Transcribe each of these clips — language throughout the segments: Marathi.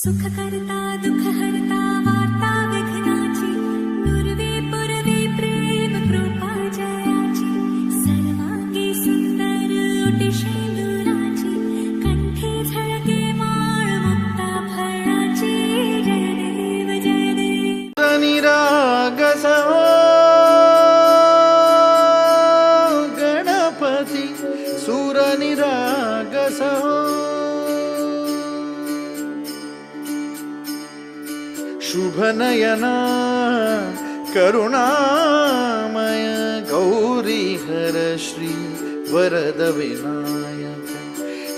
सुख करता दुख हरता वार्ता विघ्नाची नुरवी पुरवी प्रेम कृपा जयाची सर्वांगी सुंदर ओटी शेंदुराची कंठी झळके माळ मुक्ता फळाची जय देव जय देव निराग सहो गणपती सूर निराग सहो शुभ नयना करुणामय गौरी हर श्री वरद विनायक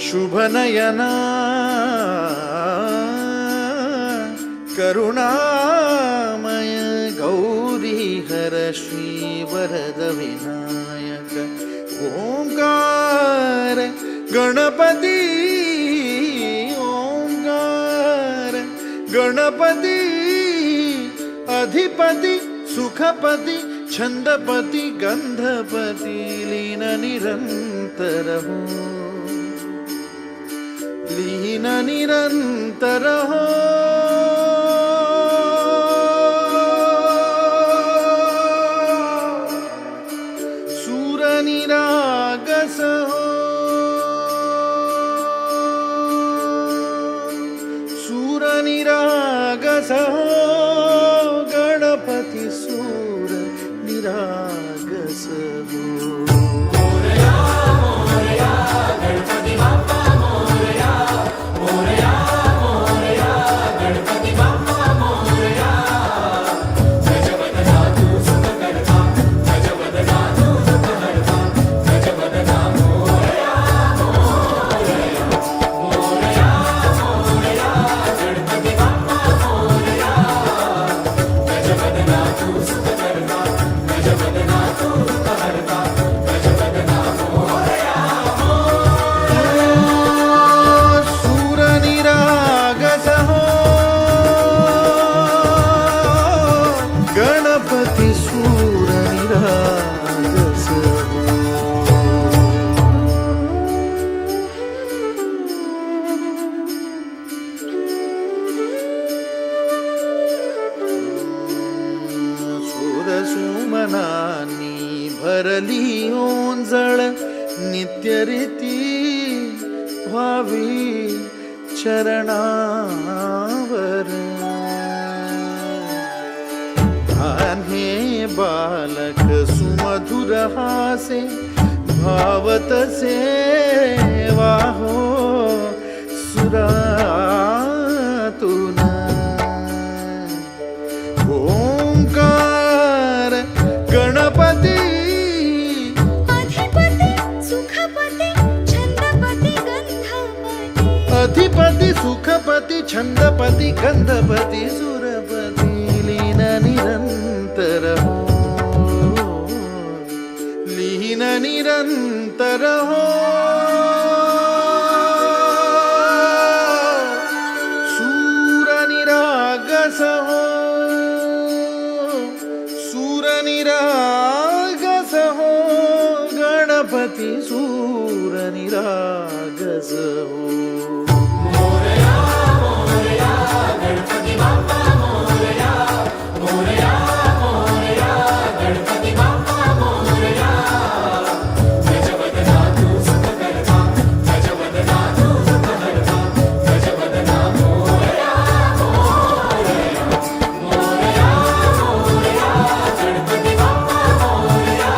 शुभ नयना करुणामय गौरी हर श्री वरद विनायक ओंकार गणपती ओंकार गणपती अधिपति सुखपति छंदपति गंधपति लीन निरंतर हो लीन निरंतर हो सूर निरागस हो सूर निरागस हो गणपती सूर निरागस हो मोरया मोरया गणपती बाप्पा मोरया मोरया मोरया गणपती बाप्पा मोरया गजवदना तू सुख करता गजवदना तू दुःख हरता गजवदना मोरया मोरया मोरया मोरया गणपती बाप्पा मोरया गजवदना तू सुख करता गजवदना तू दुःख हरता गजवदना मोरया सूर निरागस हो गणपती सूर निरागस हो सुमनानी भरली ओंजळ नित्यरीती व्हावी चरणावर हे बालक सुमधुर हासे भावतसे वाहो सुरातून ओंकार गणपती अधिपति सुखपति छंदपति गंधपति अधिपति सुखपति छंदपति गंधपति सुरपति लीन निरंतर हो लीन निरंतर हो सूर निरागस हो सूर निरागस हो गणपती सूर निरागस हो मोरया मोरया गणपती बाप्पा मोरया मोरया मोरया गणपती बाप्पा मोरया गजवदना तू सुख करता गजवदना तू दुःख हरता गजवदना मोरया मोरया मोरया मोरया गणपती बाप्पा मोरया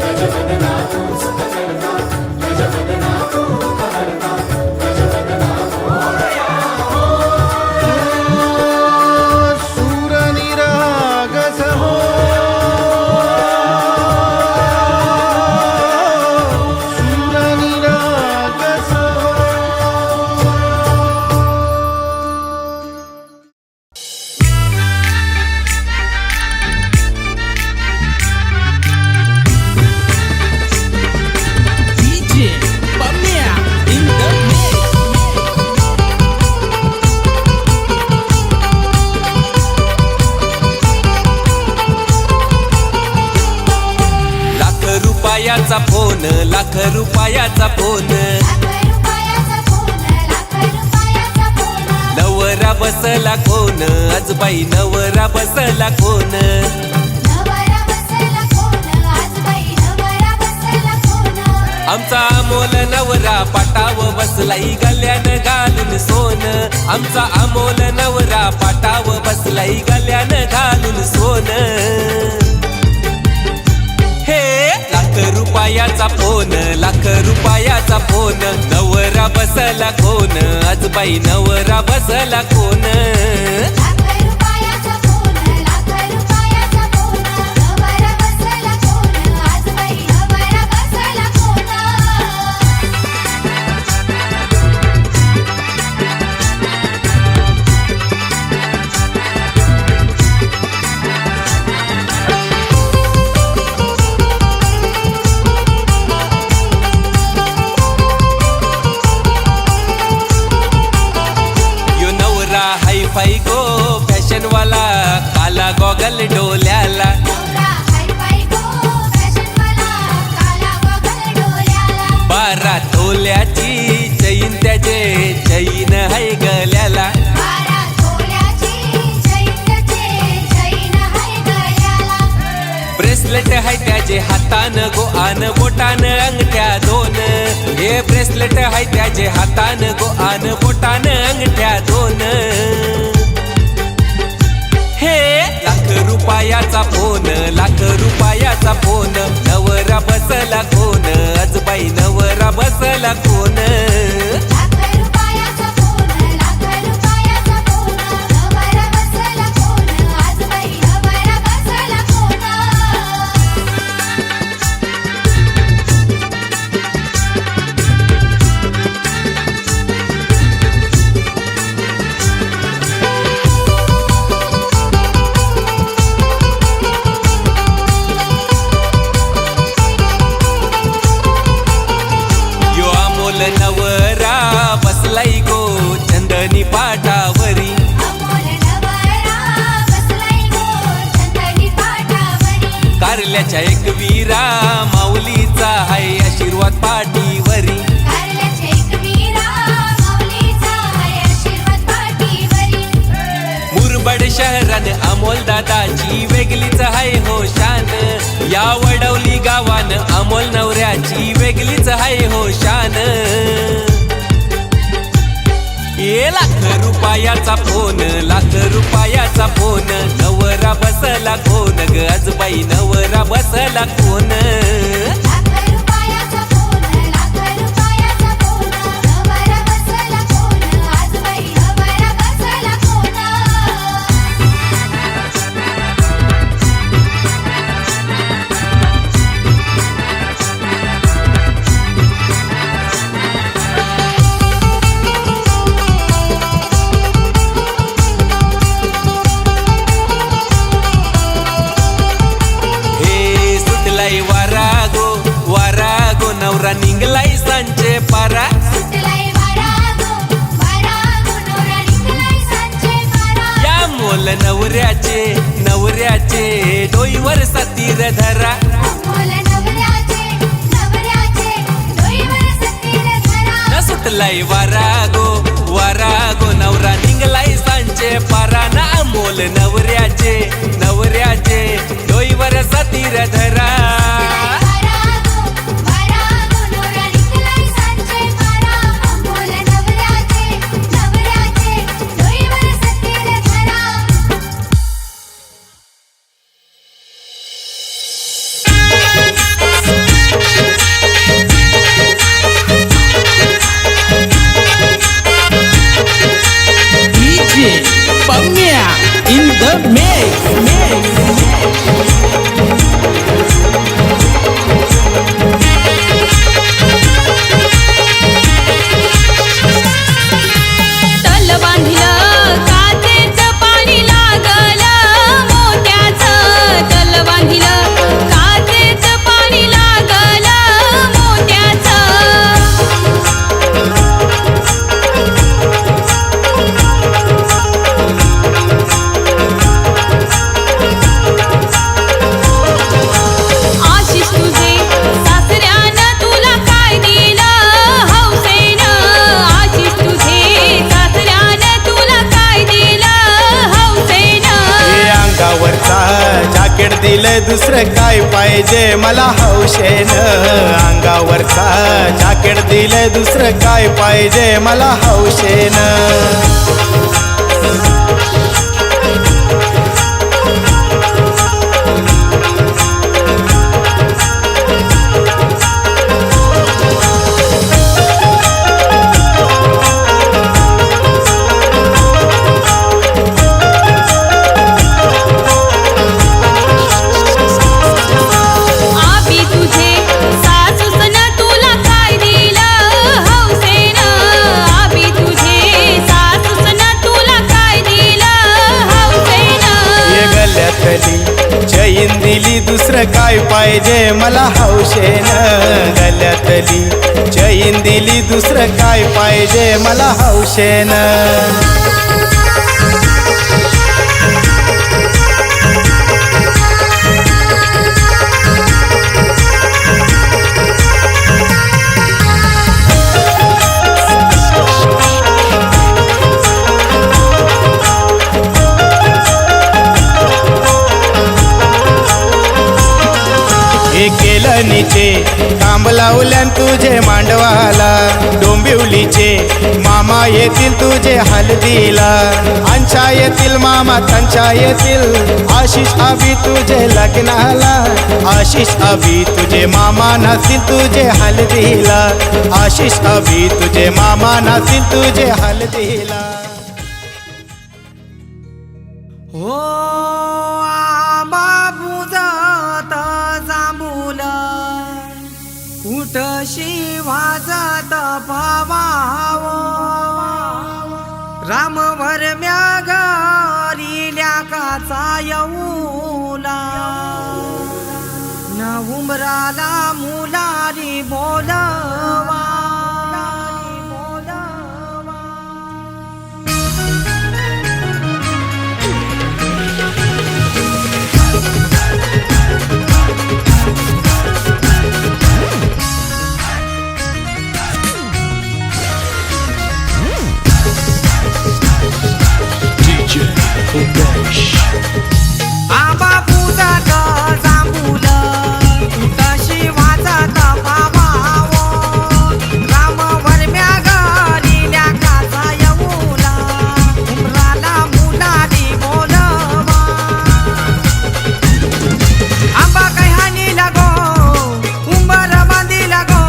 गजवदना तू सुख करता गजवदना तू दुःख हरता गजवदना मोरया सूर निरागस हो सूर निरागस हो DJ Pamela in the mix. Lakh रुपयाचा फोन लाख रुपयाचा फोन लाख रुपयाचा फोन बसला कोण आज बाई नवरा बसला कोण नवरा बसला कोण आज बाई नवरा बसला कोण आमचा अमोल नवरा पाटाव बसलाई गल्यानं घालून सोन आमचा अमोल नवरा पाटाव बसलाई गल्यानं घालून सोन हे लाख रुपयाचा फोन नवरा बसला कोण आज बाई नवरा बसला कोण लाख रुपयाचा फोन नवरा बसला कोण आज बाई नवरा बसला कोण यो नवरा हाय फाय गो फॅशन वाला काला गॉगल डोल्याला नवरा हाय फाय गो फॅशन वाला काला गॉगल डोल्याला 12 तोल्याची चैन त्याचे चैन हाय गल्याला 12 तोल्याची चैन हाय गळ्याला ब्रेसलेट हाय त्याचे हातानं गो आन बोटानं अंगठ्या दोन हे ब्रेसलेट हाय त्याचे हातानं गो आन बोटानं अंगठ्या दोन हे लाख रुपयाचा फोन नवरा बसला कोण आज बाई नवरा बसला कोण लाख रुपयाचा फोन नवरा बसला कोण आज बाई नवरा बसला कोण यो अमोल नवरा बसलाई गो चंदनी पाटावरी अमोल नवरा बसलाय गो चंदनी पाटावरी कारल्याच्या एक वीरा माऊलीचा हाय आशीर्वाद पाठीवरी कारल्याचे एक वीरा माऊलीचा हाय आशीर्वाद पाठीवरी मुरबड शहरान अमोल दादाची वेगळीच हाय हो शान या वडवली गावान अमोल नवऱ्याची वेगळीच हाय हो शान ये लाख रुपयाचा फोन नवरा बसला कोण ग आज बाई नवरा बसला कोण लाख रुपयाचा फोन नवरा बसला कोण आज बाई नवरा बसला कोण हे सुटलाई वारा गो नवरा निघलाई सांचे पारा सुटलाय वारा गो नवरा निघालाय सांचे पारा या मोल नवऱ्याचे डोईवर सतीर धरा अमोल नवऱ्याचे डोईवर सतीर धरा न सुटलाई वारा गो नवरा निघलाई सांचे पारा ना अमोल नवऱ्याचे डोईवर सतीर धरा वारा गो नवरा निघालाय सांचे पारा अमोल नवऱ्याचे डोईवर सतीर धरा DJ Pamia in the mix. तल बांधिलं काचेचं पाणी लागलं मोत्याचं तल बांधिलं काचेचं पाणी लागलं मोत्याचं तुला दिलंय दुसरं काय पाहिजे मला हौशेन, अंगावरचा जॅकेट दिलंय दुसरं काय पाहिजे मला हौशेन. आबी तुझे सासूसन तुला काय दिलं हौसेन, आबी तुझे सासूसन तुला काय दिलं हौसेन. ये गल्यातली चैन दिली दुसरं काय पाहिजे मला हौशेन, गल्यातली चैन दिली दुसरं काय पाहिजे मला हौशेन. हे केलं नीचे काम लावल्यान तुझे मांडवाला, डोंबिवलीचे मामा येतील तुझे हल्दीला, अंशा येतील मामा त्यांच्या येतील, आशिष अभि तुझे लग्नाला, आशिष अभि तुझे मामा नसतील तुझे हल्दीला, आशिष अभि तुझे मामा नसतील तुझे हल्दीला. हो बाबू जात जांभूल कुठशी वाजत पवाव, रामवर म्यागरिल्या काचा येऊला, न उमराला मुलारी बोलवा. आंबा पूजात जांभूल कुठशी वाजत पावाव, रामवर म्यागरिल्या काचा येऊला, उमराला मुलारी बोलवा. आंबा काही हानी लागो उंबर बांधी लागो,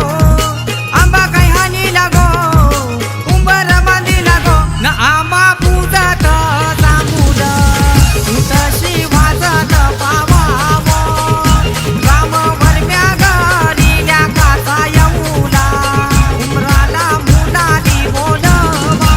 आंबा काही हानी लागो उंबर बांधी लागो, न आंबा पूजात जांभूल कुठशी वाजत पावाव, रामवर म्यागरिल्या काचा येऊला, उमराला मुलारी बोलवा.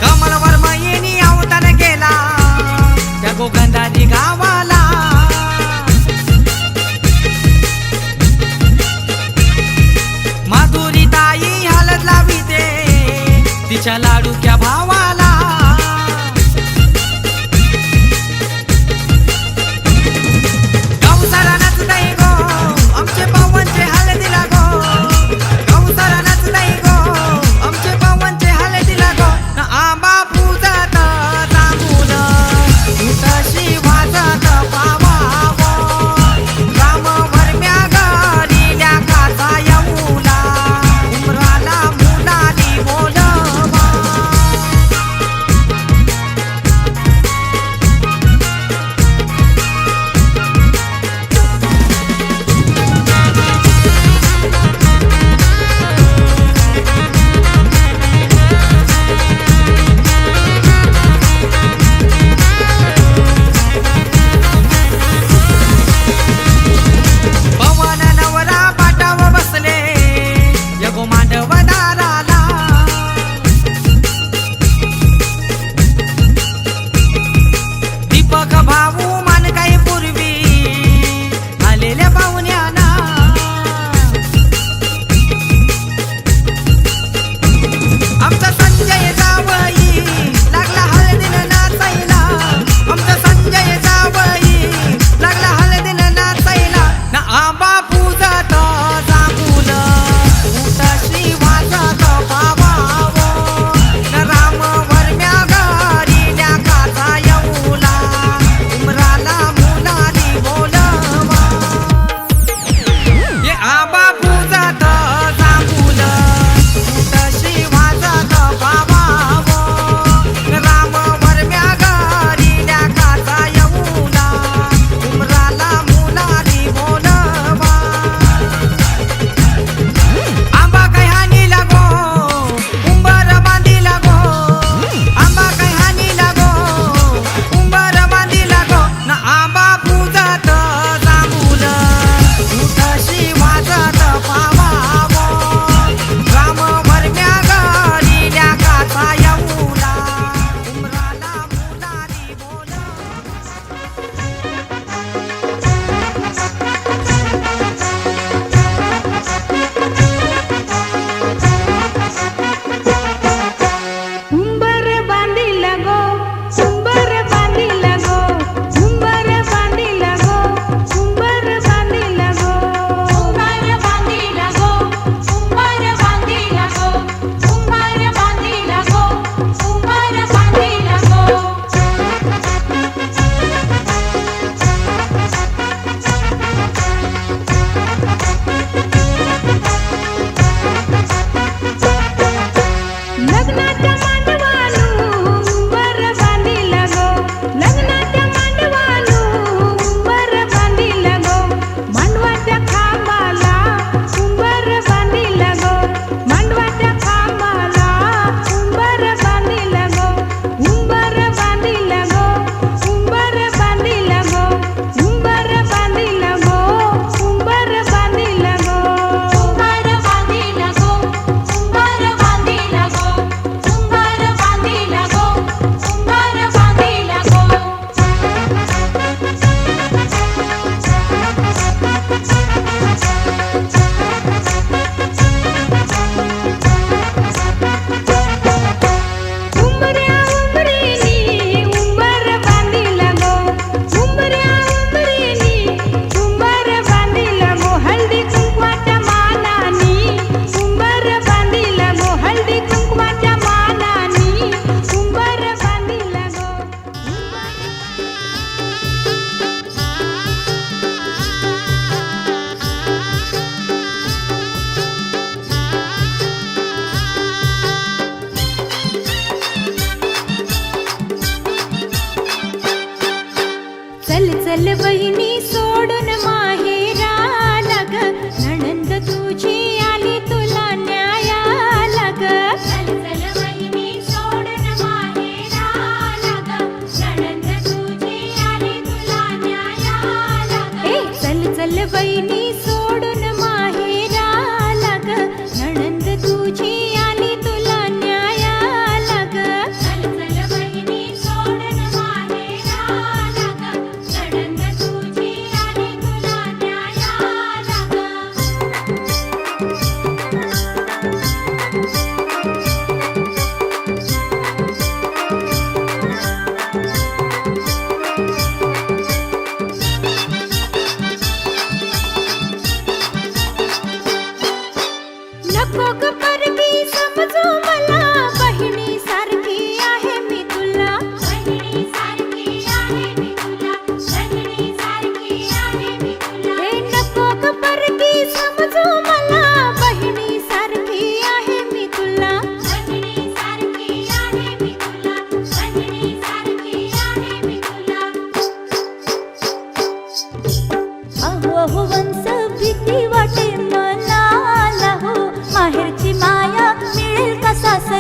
कमलवर मैनी अवतार गेला त्या गोगंधारी गावाला, माधुरी ताई हलत लाविते तिच्या लाडूच्या भावाला, गौसाला नचताई गो आमचे पवनचे हलदीला गो, गौसाला नचताई गो आमचे पवनचे हलदीला गो, न आंबा पूजत जांभूल कुठशी वाजत पावाव, रामवर म्यागरिल्या काचा येऊला, उमराला मुलारी बोलवा. चल बहिणी सोडून माहेराला ग नणंद तुझी आली तुला न्यायाला ग चल चल वहिनी सोडून माहेराला ग नणंद तुझी आली तुला न्यायाला ग ए चल चल बहिणी सोडून माहेराला ग नणंद तुझी आली तुला न्यायाला ग चल चल वहिनी सोडून माहेराला ग नणंद तुझी आली तुला न्यायाला ग नको ग परकी समजू मला बहिणी सारखी आहे मी तुला बहिणी सारखी आहे मी तुला बहिणी सारखी आहे मी तुला हे नको ग परकी समजू मला बहिणी सारखी आहे मी तुला बहिणी सारखी आहे मी तुला बहिणी सारखी आहे मी तुला अहो अहो वंस भीती वाटे मनाला हो माहेरची माया मिळेल का सासरी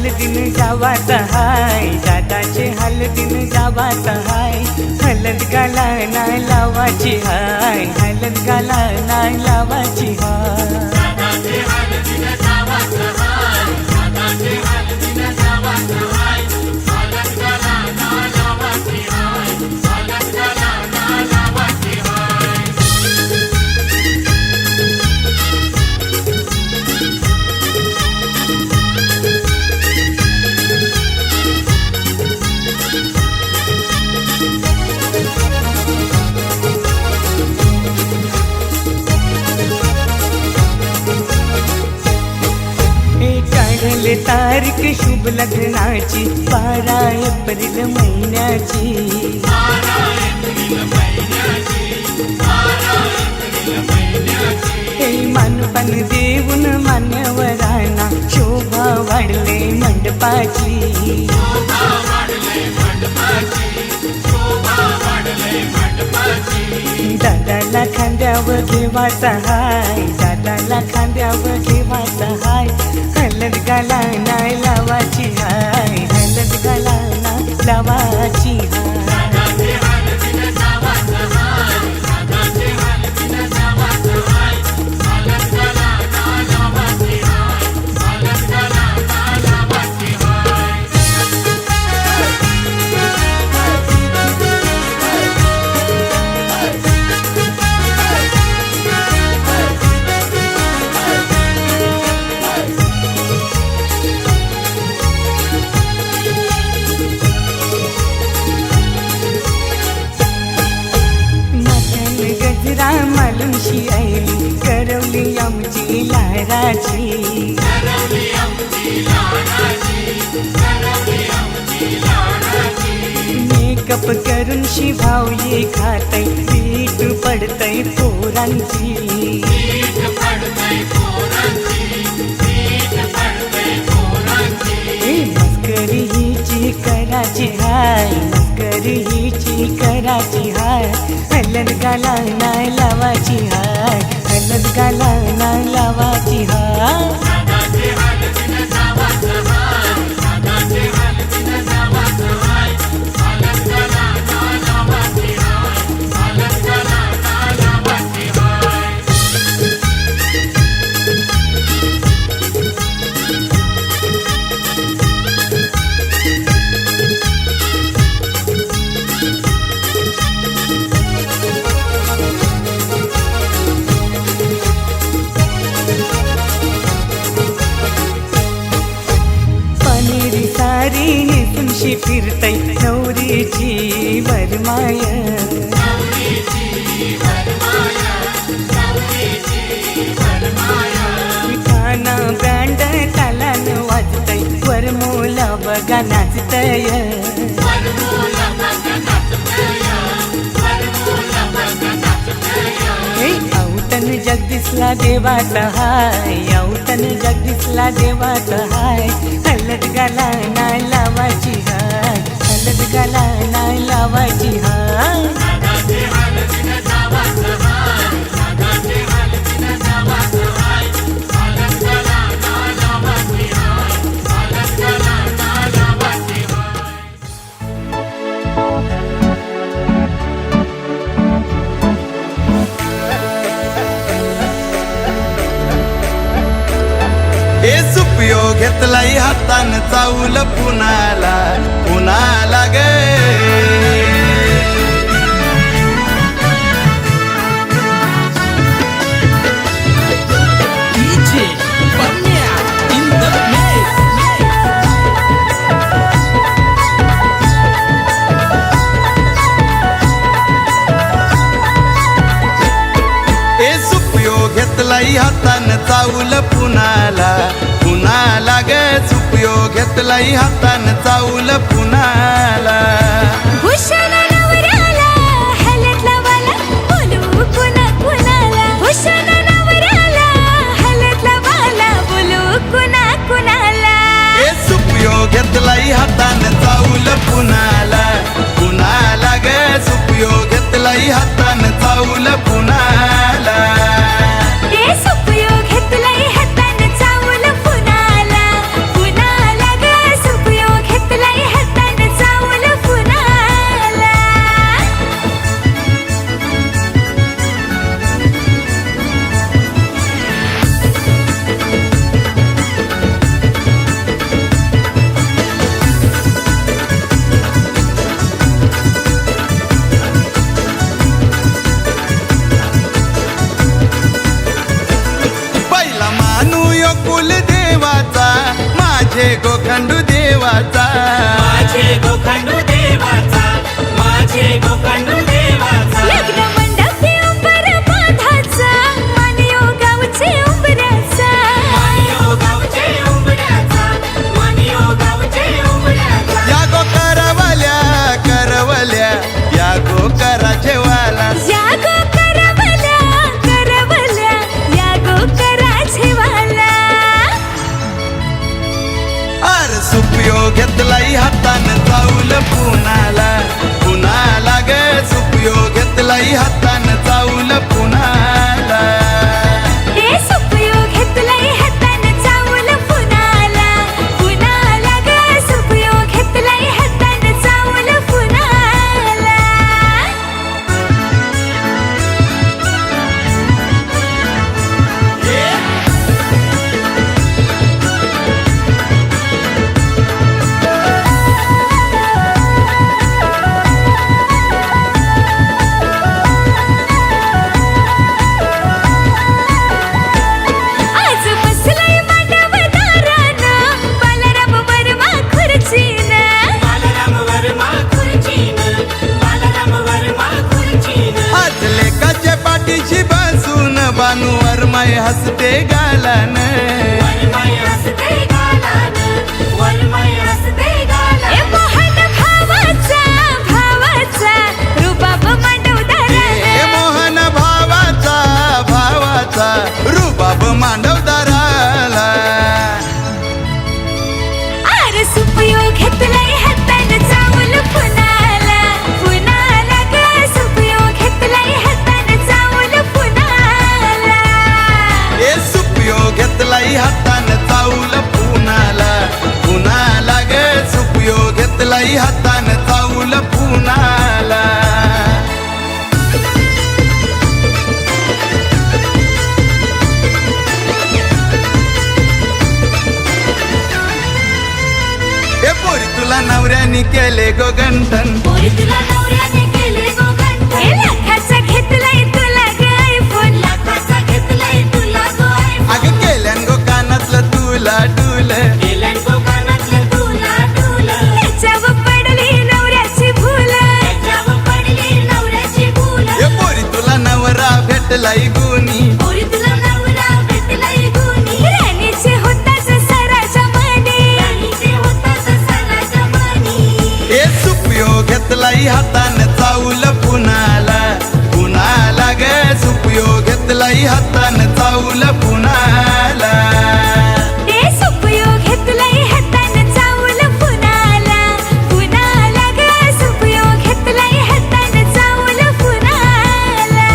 हलदीन जावात हाय, दादाचे हलदीन जावात हाय. हलद गाला नाही लावाची हाय, हलद गाला नाही लावाची हाय. काढले तारीख शुभ लग्नाची 12 एप्रिल महिन्याची. हे मानपान देऊन मान्यवरांना शोभा वाढले मंडपाची. दादाला खांद्यावर घेवाचा हाय, दादाला खांद्यावर घेवाचा हाय. हलद गाला नाही लावाची हाय, हलद गाला नाही लावाची हाय. मालुंशी आईली करवली आमची लाडाची. मेकअप करून शिभाव ये खातय, पीठ पडतय पोरांची. मस्करी हिची कराची हाय, मस्करी हिची कराची हाय. हलद गाला नाही लावाची हाय, हलद गाला नाही लावाची हाय. सारी नेसूनशी फिरतय नवरीची वरमाय. काना बँड तालान वाजतय, वरमोला बघा नाचतय. औतन जगदीशला देवाचा हाय, औतन जगदीशला देवाचा हाय. हलद गाला नाही लावाची हाय, हलद गाला नाही लावाची हाय. सुपयो घेतलाई हातान चावल पुनाला पुनाला गे. घेतलाई हातान चावल पुनाला पुनाला ग. सुपयो घेतलाई हातान चावल पुनाला. भूषण नवऱ्याला हलद लावाला बोलू कुणा कुणाला. भूषण नवऱ्याला हलद लावाला बोलू कुणा कुणाला. सुपयो घेतलाई हातान चावल पुनाला पुनाला ग. सुपयो घेतलाई हातान चावल पुनाला. सुपयो घेतलाई हातान चावल पुनाला पुनाला ग. देवाचा माझे गोखंडू देवाचा, माझे गोखंडू देवाचा. लग्न मंडपी उंबर बांधाचा मानियो गावचे उंबऱ्याचा. मानियो गावचे उंबऱ्याचा, मानियो गावचे उंबऱ्याचा. या गो करवल्या करवल्या या गो कराचे वाला या गो करवल्या करवल्या या गो कराचे वाला. अर सुपयो घेतलाई हातान चावल पुनाला पुनाला ग सुपयो घेतलाई हातान चावल पुनाला. हे सुपयो घेतलाय हातान चावल पुनाला पुनाला ग सुपयो घेतलाय हातान चावल पुनाला. आज बसलाय मांडव दारानं बालराम वर्मा खुर्चीनं. बालराम वर्मा खुर्चीनं, बालराम वर्मा खुर्चीनं. आज लेकाच्या पाठीशी बसून बानूवर माय हसते गालान. वरमाई हसते गालानं, वरमाई हसते ए गालानं. मोहन भावाचा भावाचा रुबाब मांडव हे दारानं. मोहन भावाचा भावाचा रुबाब मांडवदाराला. आर सुपयो घेतलाय हातान चावल पुनाला पुनाला ग सुपयो घेतलाय हातान चावल पुनाला. ए सुपयो घेतलाई हातान चावल पुनाला पुनाला ग सुपयो घेतलाई हातान चावल पुनाला. ए पोरी तुला नवऱ्याने केले गो गंठन पोरी तुला नवऱ्याने केले गो गंठन. ए लाखाचा घेतलाय तुला ग आयफोन. लाखाचा घेतलाय तुला गो आयफोन. अग केल्यान गो कानातलं तुला डुल. गेल्यान गोकानातलं तुला डुलं. त्याच्यावर पडली नवऱ्याची भूल. त्याच्यावर पडली नवऱ्याची भूल. ए पोरी तुला नवरा भेटलाई गुनी. पोरी तुला नवरा भेटलाय गुणी. राणीचे होताच सराच्या मनी. राणीचे होताच सणाच्या मनी. ए सुपयो घेतलाई हातान चावल पुनाला पुनाला ग सुपयो घेतलाई हातान चावल पुनाला. ए सुपयो घेतलाय हातान चावल पुनाला पुनाला ग सुपयो घेतलाय हातान चावल पुनाला.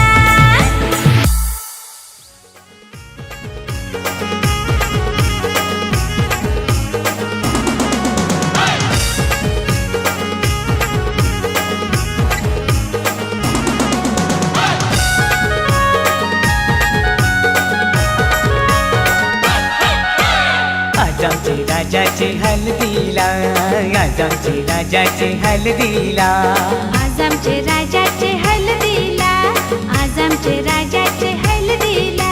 आज आमचे राजाचे हल्दीला, आज आमचे राजाचे हल्दीला. आज आमचे राजाचे हल्दीला आज आमचे राजाचे हल्दीला.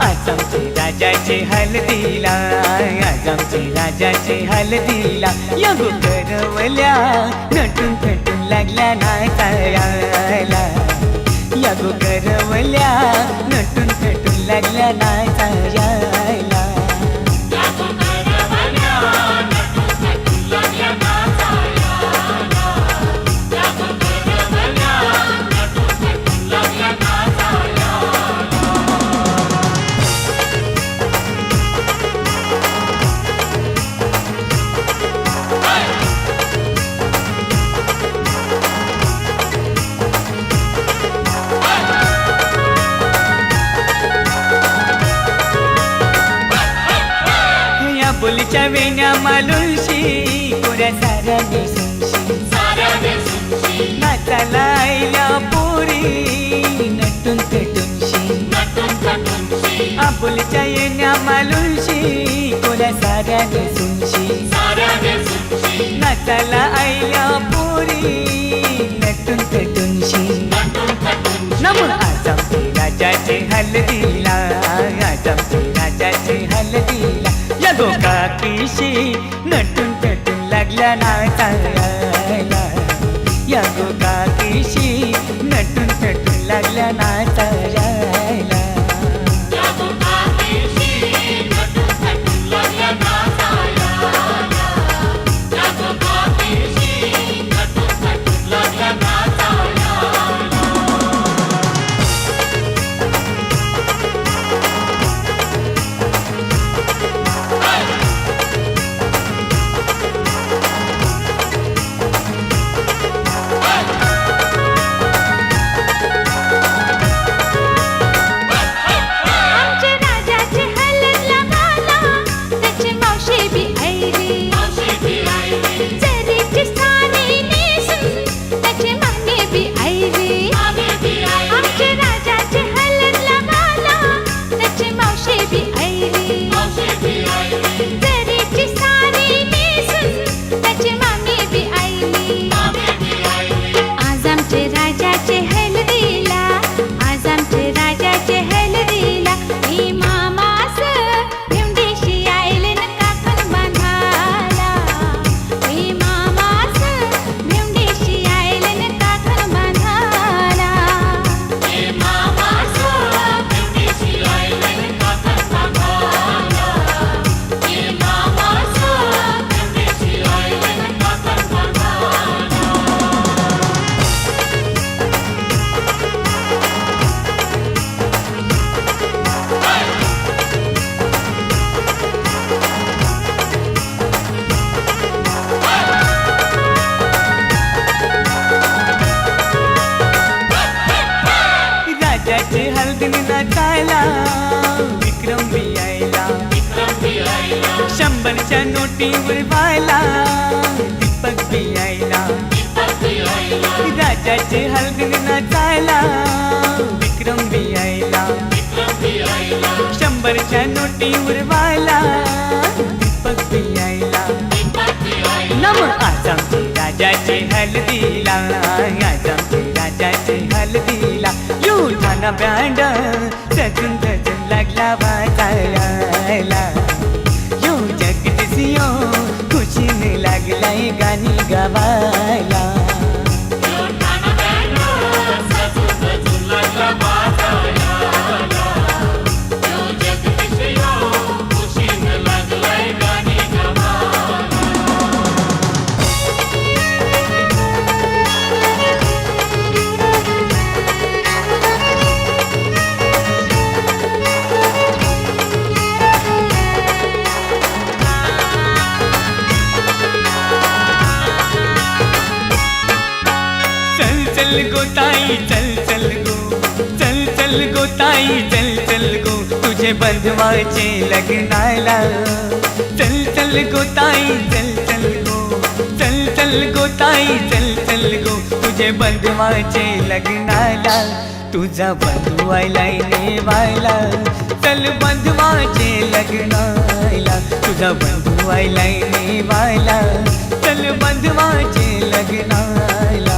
आज आमचे राजाचे हल्दीला, आज आमचे राजाचे हल्दीला. या गो करवल्या नटून थटून लागल्या नाचायला. या गो करवल्या नटून थटून लागल्या नाचायला. बोलीच्या वेण्या मालुशी कोऱ्या साऱ्या नेसूनशी. नाचाला आईल्या पोरी नटून थटूनशी. आबोलीच्या येण्या मालुशी कोऱ्या साऱ्या नेसूनशी. नाचाला आईल्या पोरी नटून थटूनशी. नमून आज आमचे राजाचे हल्दीला, आज आमचे राजाचे हल्दीला. या गो काकीशी नटून थटून लागल्या नाचायला या गो काकीशी नटून थटून लागल्या नाचायला आमच्या राजाचे हलत लावाला त्याची मावशी बी ऐली जरीची साडी नेसून त्याची मामी बी ऐली आमच्या राजाचे हलत लावाला त्याची मावशी बी ऐली जरीची साडी नेसून त्याची मामी बी ऐली आज आमचे राजाचे हलदीला आज आमचे राजाचे हलदीला ही मामास भेंडीशी आयलन काकण बांधाला ही मामास भेंडीशी आयलन काकण बांधाला राजाचे हलदीने नाचायला विक्रम बी यायला 100च्या नोटीवर व्हायला दीपक बी यायला राजाचे हलदीने नाचायला विक्रम बी यायला 100च्या नोटीवर व्हायला दीपक बी यायला नम आज आमचे राजाचे हलदीला आज आमचे राजाचे हलदीला युठाना बँड सजून सजून लागला वाजायला यो जगदीशियो खुशीने लागलाय गाणी गावायला चल गो ताई चल चल गो चल चल गो ताई चल चल गो तुझे बंधवाचे लग्नाला चल चल गो ताई चल चल गो चल चल गो ताई चल चल गो तुझे बंधवाचे लग्नाला तुझा बंधू आयलाय नेवायला चल बंधवाचे लग्नाला तुझा बंधू आयलाय नेवायला चल बंधवाचे लग्नाला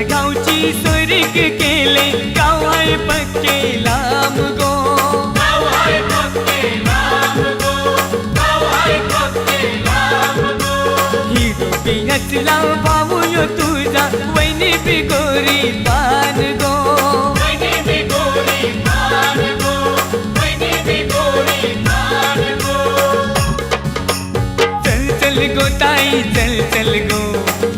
गावची स्वर्ग केले गाव आहे पक्के लांब गो ही रुपी हसला भाऊ यो तुझा वैनी बिगोरी दान गो चल चल गो ताई चल चल गो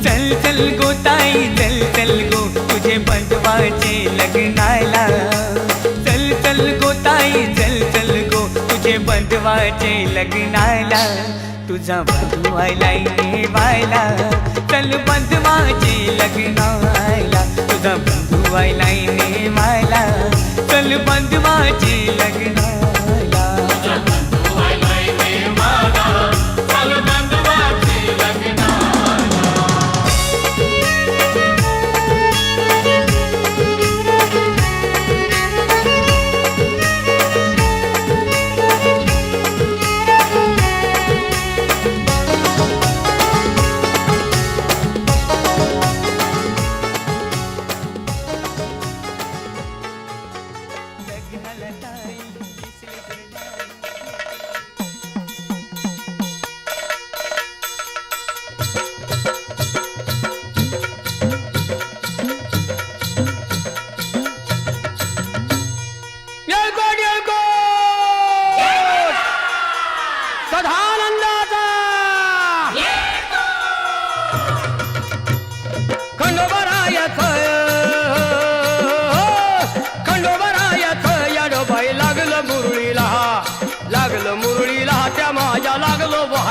चल चल गो ताई चल चल गो तुझे बंधवाचे लग्नाला चल चल गो ताई चल चल गो तुझे बंधवाचे लग्नाला तुझा बंधू आयलाय नेवायला चल बंधवाचे लग्नाला तुझा बंधू आयलाय नेवायला चल बंधवाचे लग्नाला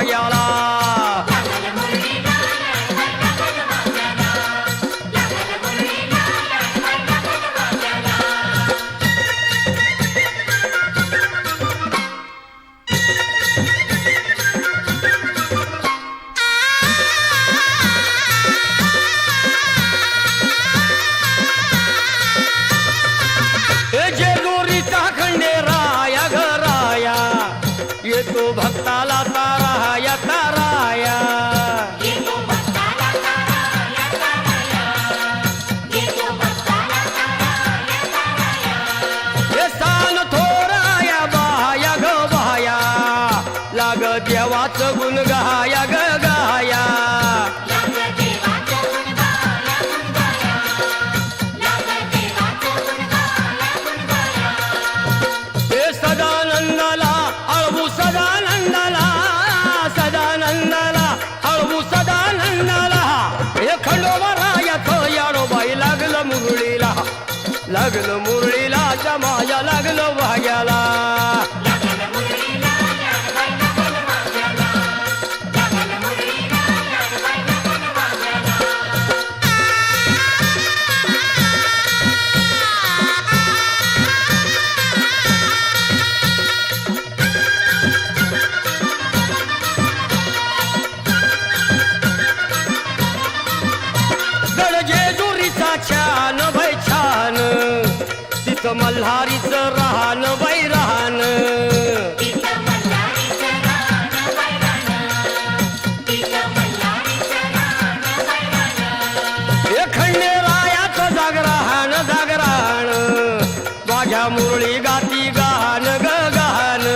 भाग्याला जेजुरीचा खंडेराया घराया येतो भक्ताला ताराया ताराया हे स्थान थोराया बाया ग बाया लाग देवाचं गुण गाया ग गाया हे सदानंदाला अळवू सदानंदाला सदानंदाला अळवू सदानंदाला हे खंडोबारायाचं याडोबाई लागलं मुरळीला लागलं मुरळीला जमाया लागलं भाग्याला जेजुरीचा छान बाई छान तिथं मल्हारीचं राहण बाई राहण हे खंडेरायाचं जागरण जागरण माझ्या मुरळी गाती गाण ग गाण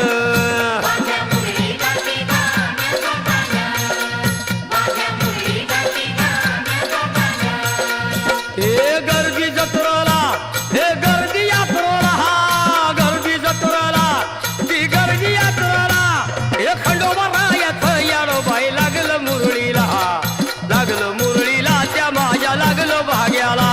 हे गर्दी जत्रेला हे गर्दी यात्रेला हा गर्दी जत्रेला ती गर्दी यात्रेला हे खंडोबारायाचं याडोबाई लागलं मुरळीला लागलं मुरळीला त्या माझ्या लागलं भाग्याला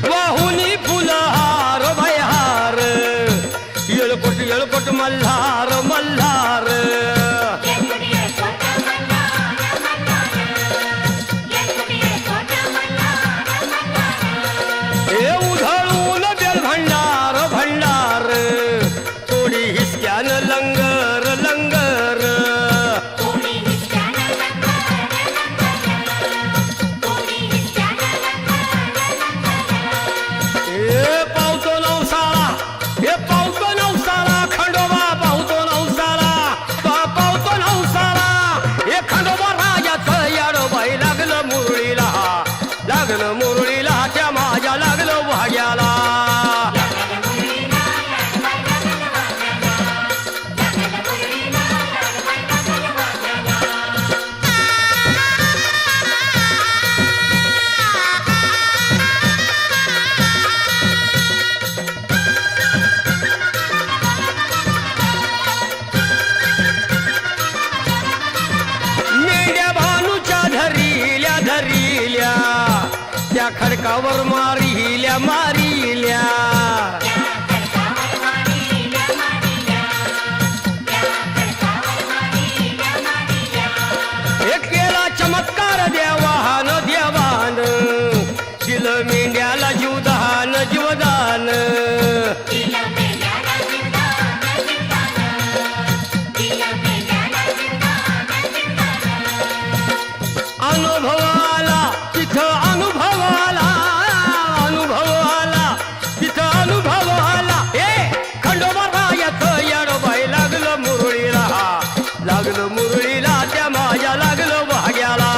वाहुनी फुलहार भयहार येळकोट मल्हार मल्हार हे उधळून बेल भंडार भंडार थोडी हिसक्यान लंगर लंगर हे पावतो नवसाला हे पावतो नवसाला खंडोबा पावतो नवसाला पावतो नवसाला हे खंडोबा राजाचं याडोबाई लागलं मुरळीला त्या माझ्या लागलं भाग्याला मेंढ्या भानूच्या धरिल्या धरिल्या त्या खडकावर मारिल्या मारिल्या हे केला चमत्कार देवान देवान दिलं मेंढ्याला जीवदान जीवदान अनुभवाला तिथं अनुभवाला अनुभवाला तिथं अनुभवाला हे खंडोबारायाचं याडोबाई लागलं मुरळीला त्या माझ्या लागलं भाग्याला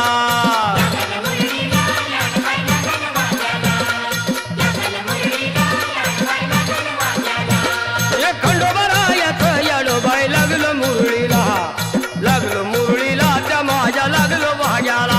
हे खंडोबारायाचं याडोबाई लागलं मुरळीला त्या माझ्या लागलं भाग्याला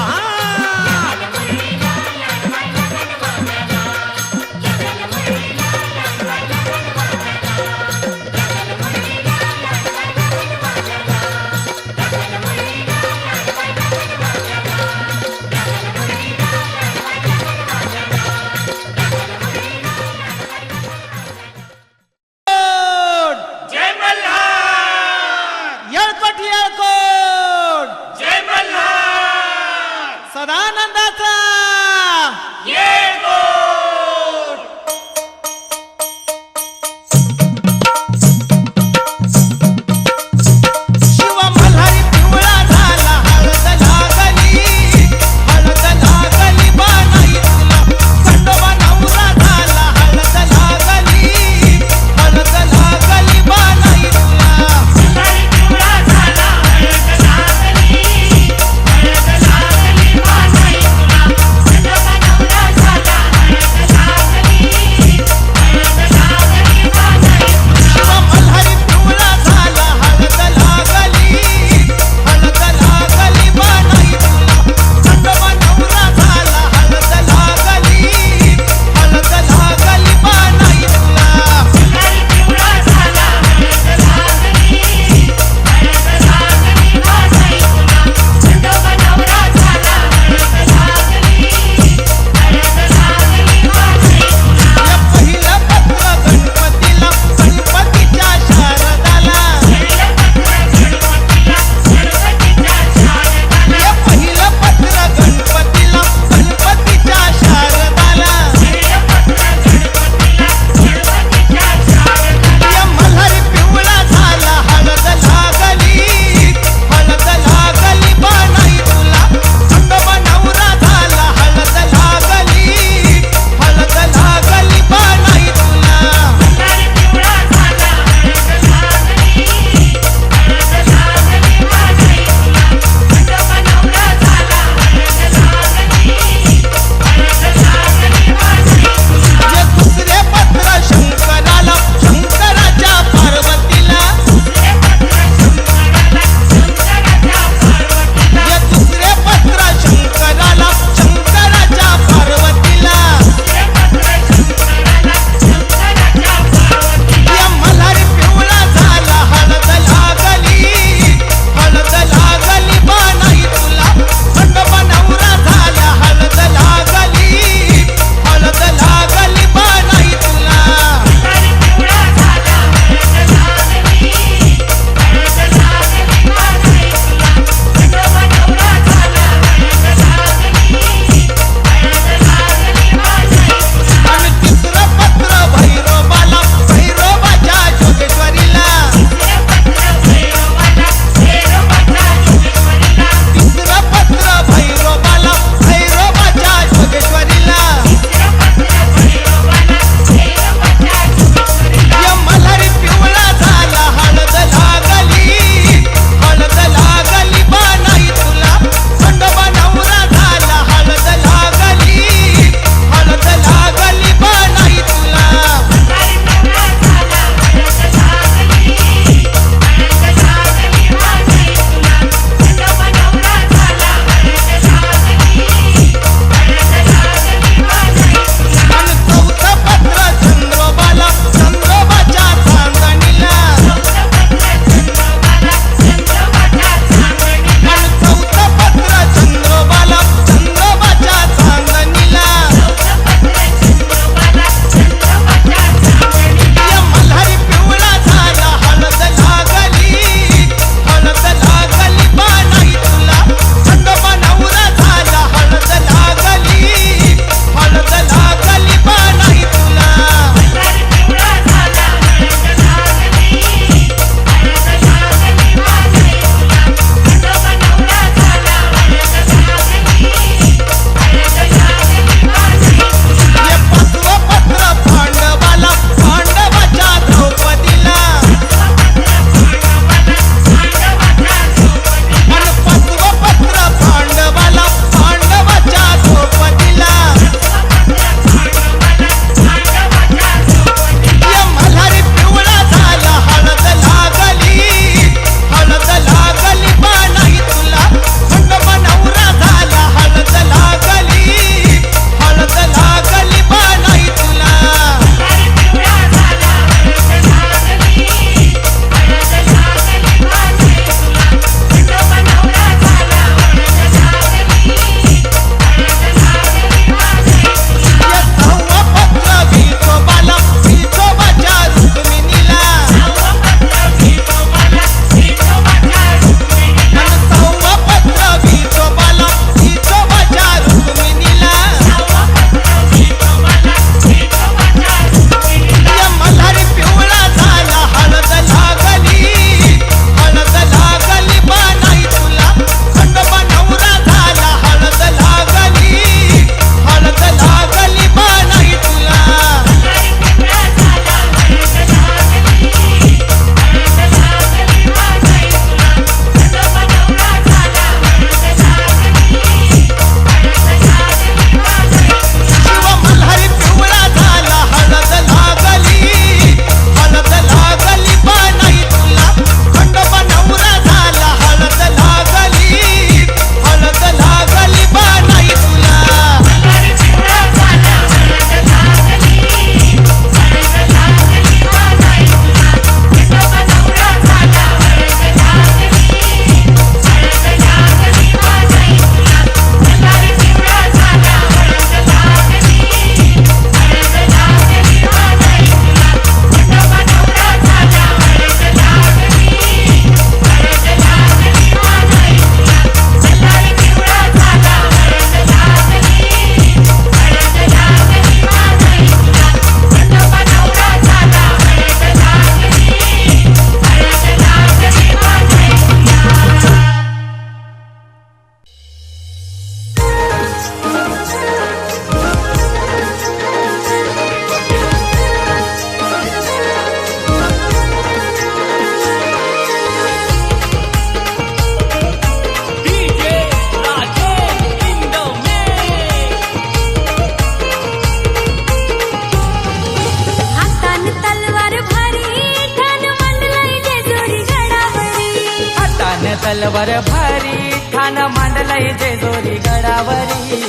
तलवार भारी ठाण मांडलय जेजोरी गडावरी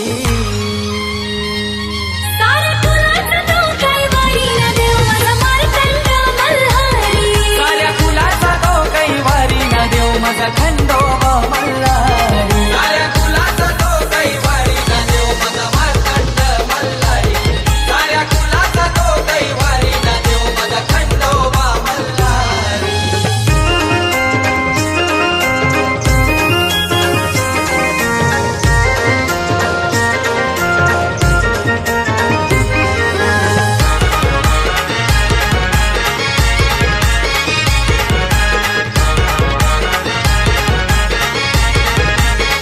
साऱ्या कुलाचा तो कैवारी न देव माझा मार्तंड मल्हारी साऱ्या कुलाचा तो कैवारी न देव माझा खंडोबा मल्हारी साऱ्या कुलाचा तो कैवारी न देव माझा मार्तंड मल्हारी साऱ्या कुलाचा तो कैवारी न देव माझा खंडोबा मल्हारी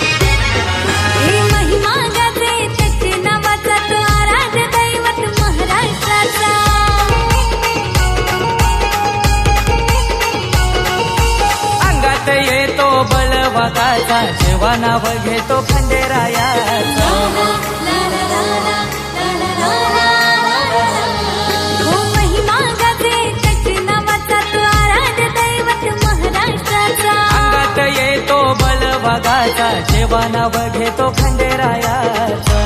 हे महिमा गाजे त्याचे नावाचा तो आराध्य दैवत महाराष्ट्राचा अंगात येतो बळवाकाचा जेव्हा नाव घेतो खंडेरायाचा हो महिमा गाजे त्याचे नावाचा तो आराध्य दैवत महाराष्ट्राचा अंगात येतो बळवाकाचा जेव्हा नाव घेतो खंडेरायाचा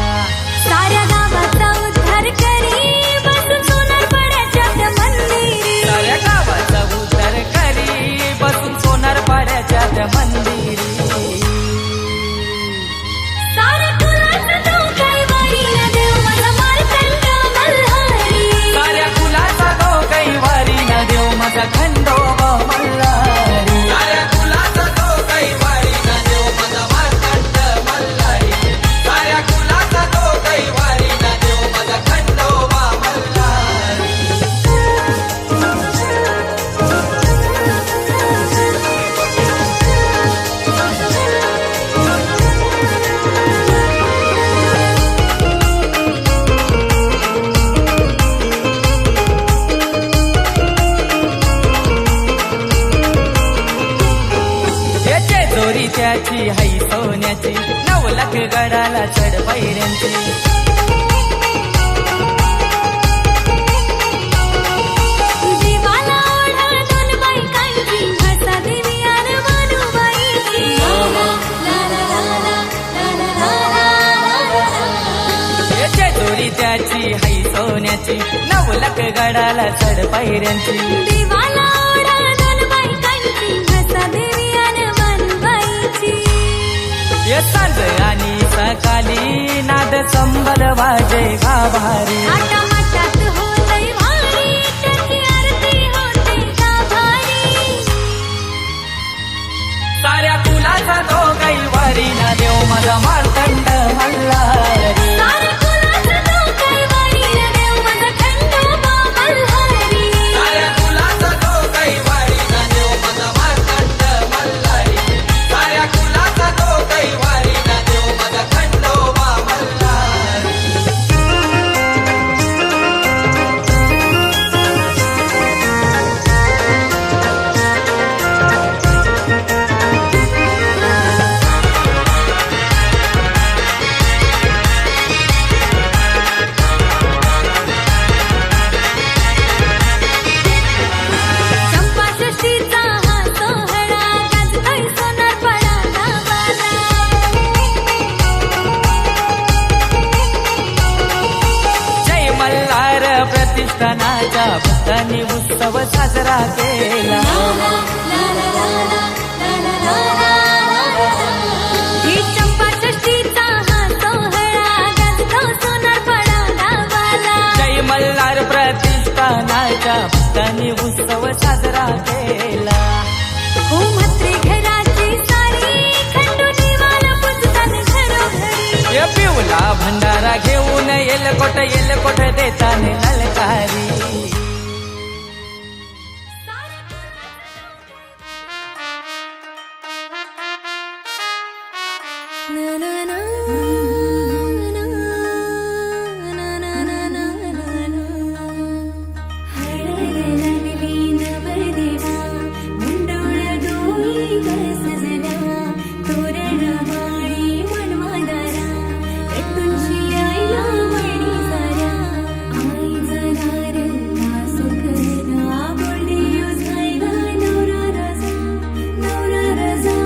साऱ्या गावाचा उद्धार करी बसून सोनार पड्याच्या त्या मंदिरी साऱ्या गावाचा उद्धार करी बसून सोनार पाड्याच्या त्या मंदिरी साऱ्या कुलाचा तो कैवारी न देव माझा मार्तंड मल्हारी साऱ्या कुलाचा तो कैवारी न देव माझा खंडोबा मल्हारी साऱ्या कुलाचा तो कैवारी न देव माझा मार्तंड मल्हारी साऱ्या कुलाचा तो कैवारी न देव माझा खंडोबा मल्हारी याचे जोरी त्याची हाई सोन्याची 9 लाख गडाला चढ पैऱ्यांची जीवाला ओढा दोन बायकांची भाषा देवी आणि मानुबाईची याचे जोरी त्याची हाई सोन्याची 9 लाख गडाला चढ पैऱ्यांची देवाला ओढा दोन बायकांची भाषा देवी आणि मानुबाईची ये सांज आणि सकाळी नाद संबल वाजे गाभारी थाटामाटात होतंय वारी त्याची आरती होते गाभारी साऱ्या कुलाचा तो कैवारी न देव माझा मार्तंड मल्हारी साऱ्या कुलाचा तो कैवारी न देव माझा खंडोबा मल्हारी साऱ्या कुलाचा तो कैवारी न देव माझा मार्तंड मल्हारी साऱ्या कुलाचा तो कैवारी न देव माझा खंडोबा मल्हारी चंपाषष्ठीचा हा सोहळा गाजतोय सोनारपाडा गावाला जय मल्हार प्रतिष्ठानाच्या भक्तांनी उत्सव साजरा केला ही चंपाषष्ठीचा हा सोहळा गाजतो सोनारपाडा गावाला जय मल्हार प्रतिष्ठानाच्या भक्तांनी उत्सव साजरा केला हो म्हात्रे घराची सारी खंडू देवाला पुजताना घरोघरी ये पिवला भंडारा घेऊन येलकोट देताने ललकारी ना ना ना ना ना ना ना ना ना हरळ लागली नवरदेवा मुंडोळ डोई सजना तोरण माळी मनवादारा तुळशी आईला मणी सारा आई जाणार सुखना बोलडी झायला नवरा रजा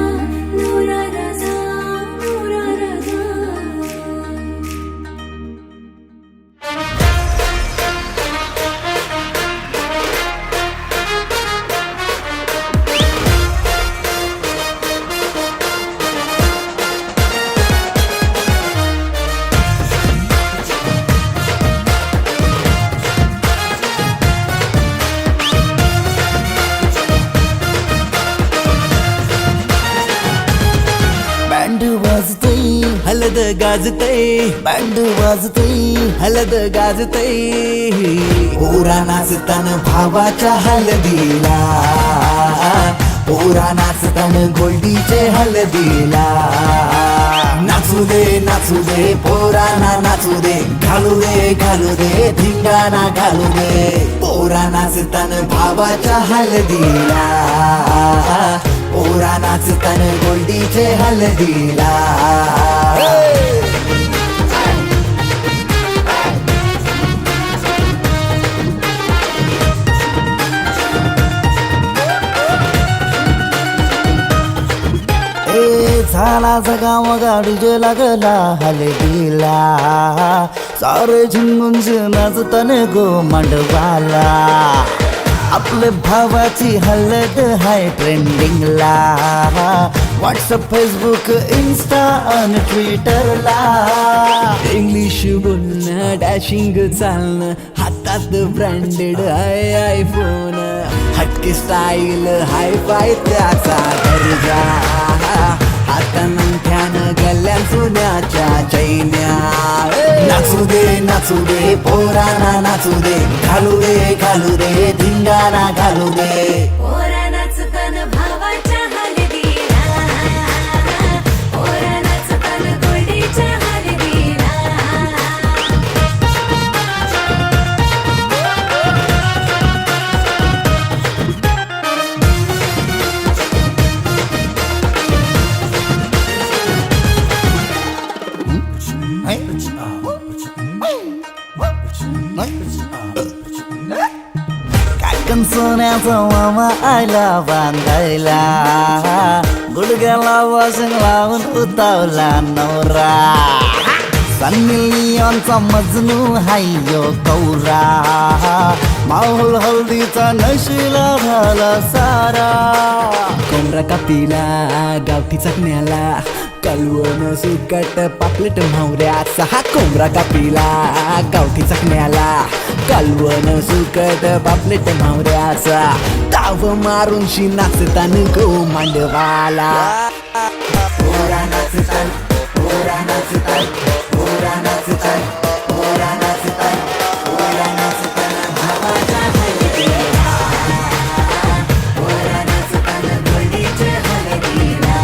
बँड वाजतय हलद गाजतय बँड वाजतय हलद गाजतय पोरा नाचतान भावाच्या हलदीला पोरा नाचतान गोल्डीचे हलदीला नाचू दे पोराना नाचू दे घालू दे धिंगाणा घालू दे पोरा नाचतान भावाच्या हलदीला पोरा नाचतान गोल्डीचे हलदीला झाला जगाव गाडीजे लागला हलदीला सारे झिंगून नाचतान गो मांडवाला आपले भावाची हलद हाय ट्रेंडिंगला व्हॉट्सअप फेसबुक इन्स्टा आणि ट्विटरला इंग्लिश बोलणं डॅशिंग चालणं हातात ब्रँडेड हाय आयफोन हटके स्टाईल हाय फाय त्याचा दर्जा हातानं गल्ल्या सोन्याच्या चैन्या नाचू दे पोराना नाचू दे घालू दे धिंगाणा घालू दे पोरा नाचतान भावाच्या हलदीला पोरा नाचतान गोल्डीच्या हलदीला काकण सोन्याचा मामा आला बांधायला गुडघ्याला वाजून लावून उतावला नवरा सन्नी लिओनचा मजनू हायो कौरा माहोल हल्दीचा नशिला झाला सारा कोंबडा कापीला गावठी चकण्याला कालवण सुकट पापलेट म्हावऱ्याचा हा कोंबडा कापीला गावठी चकण्याला कालवण सुकट पापलेट म्हावऱ्याचा ताव मारून शी नाचतान गो मांडवाला पोरा नाचतान पोरा नाचतान पोरा नाचतान पोरा नाचतान पोरा नाचतान भावाच्या हलदीला पोरा नाचतान गोल्डीचे हलदीला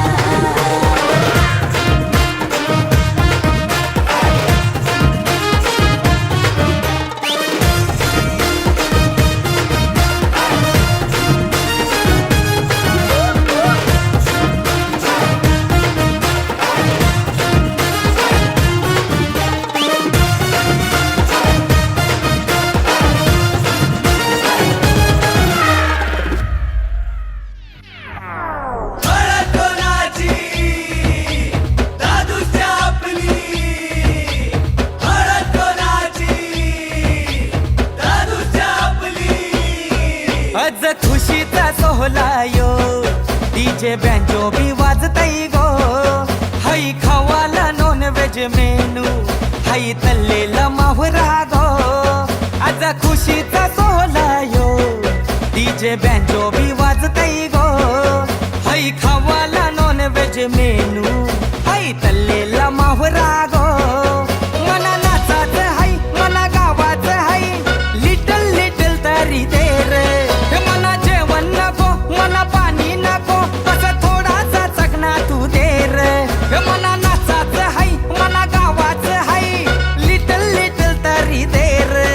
आज खुशीचा सोहळा यो डीजे बँजो बी वाजतई गो हाई खावाला नॉन व्हेज मेनू हाई तल्लेला मावरा गो आज खुशीचा सोहळा यो डीजे बँजो बी वाजतई गो हाई खावाला नॉन व्हेज मेनू हाई तल्लेला मावरा गो मला नाचाच हाई मला गावाच हाई लिटल लिटल तरी दे रे मला जेवण नको मला पाणी नको कसं थोडासा चकना तू दे रे मला नाचाच हाई मला गावाच हाई लिटल लिटल तरी दे रे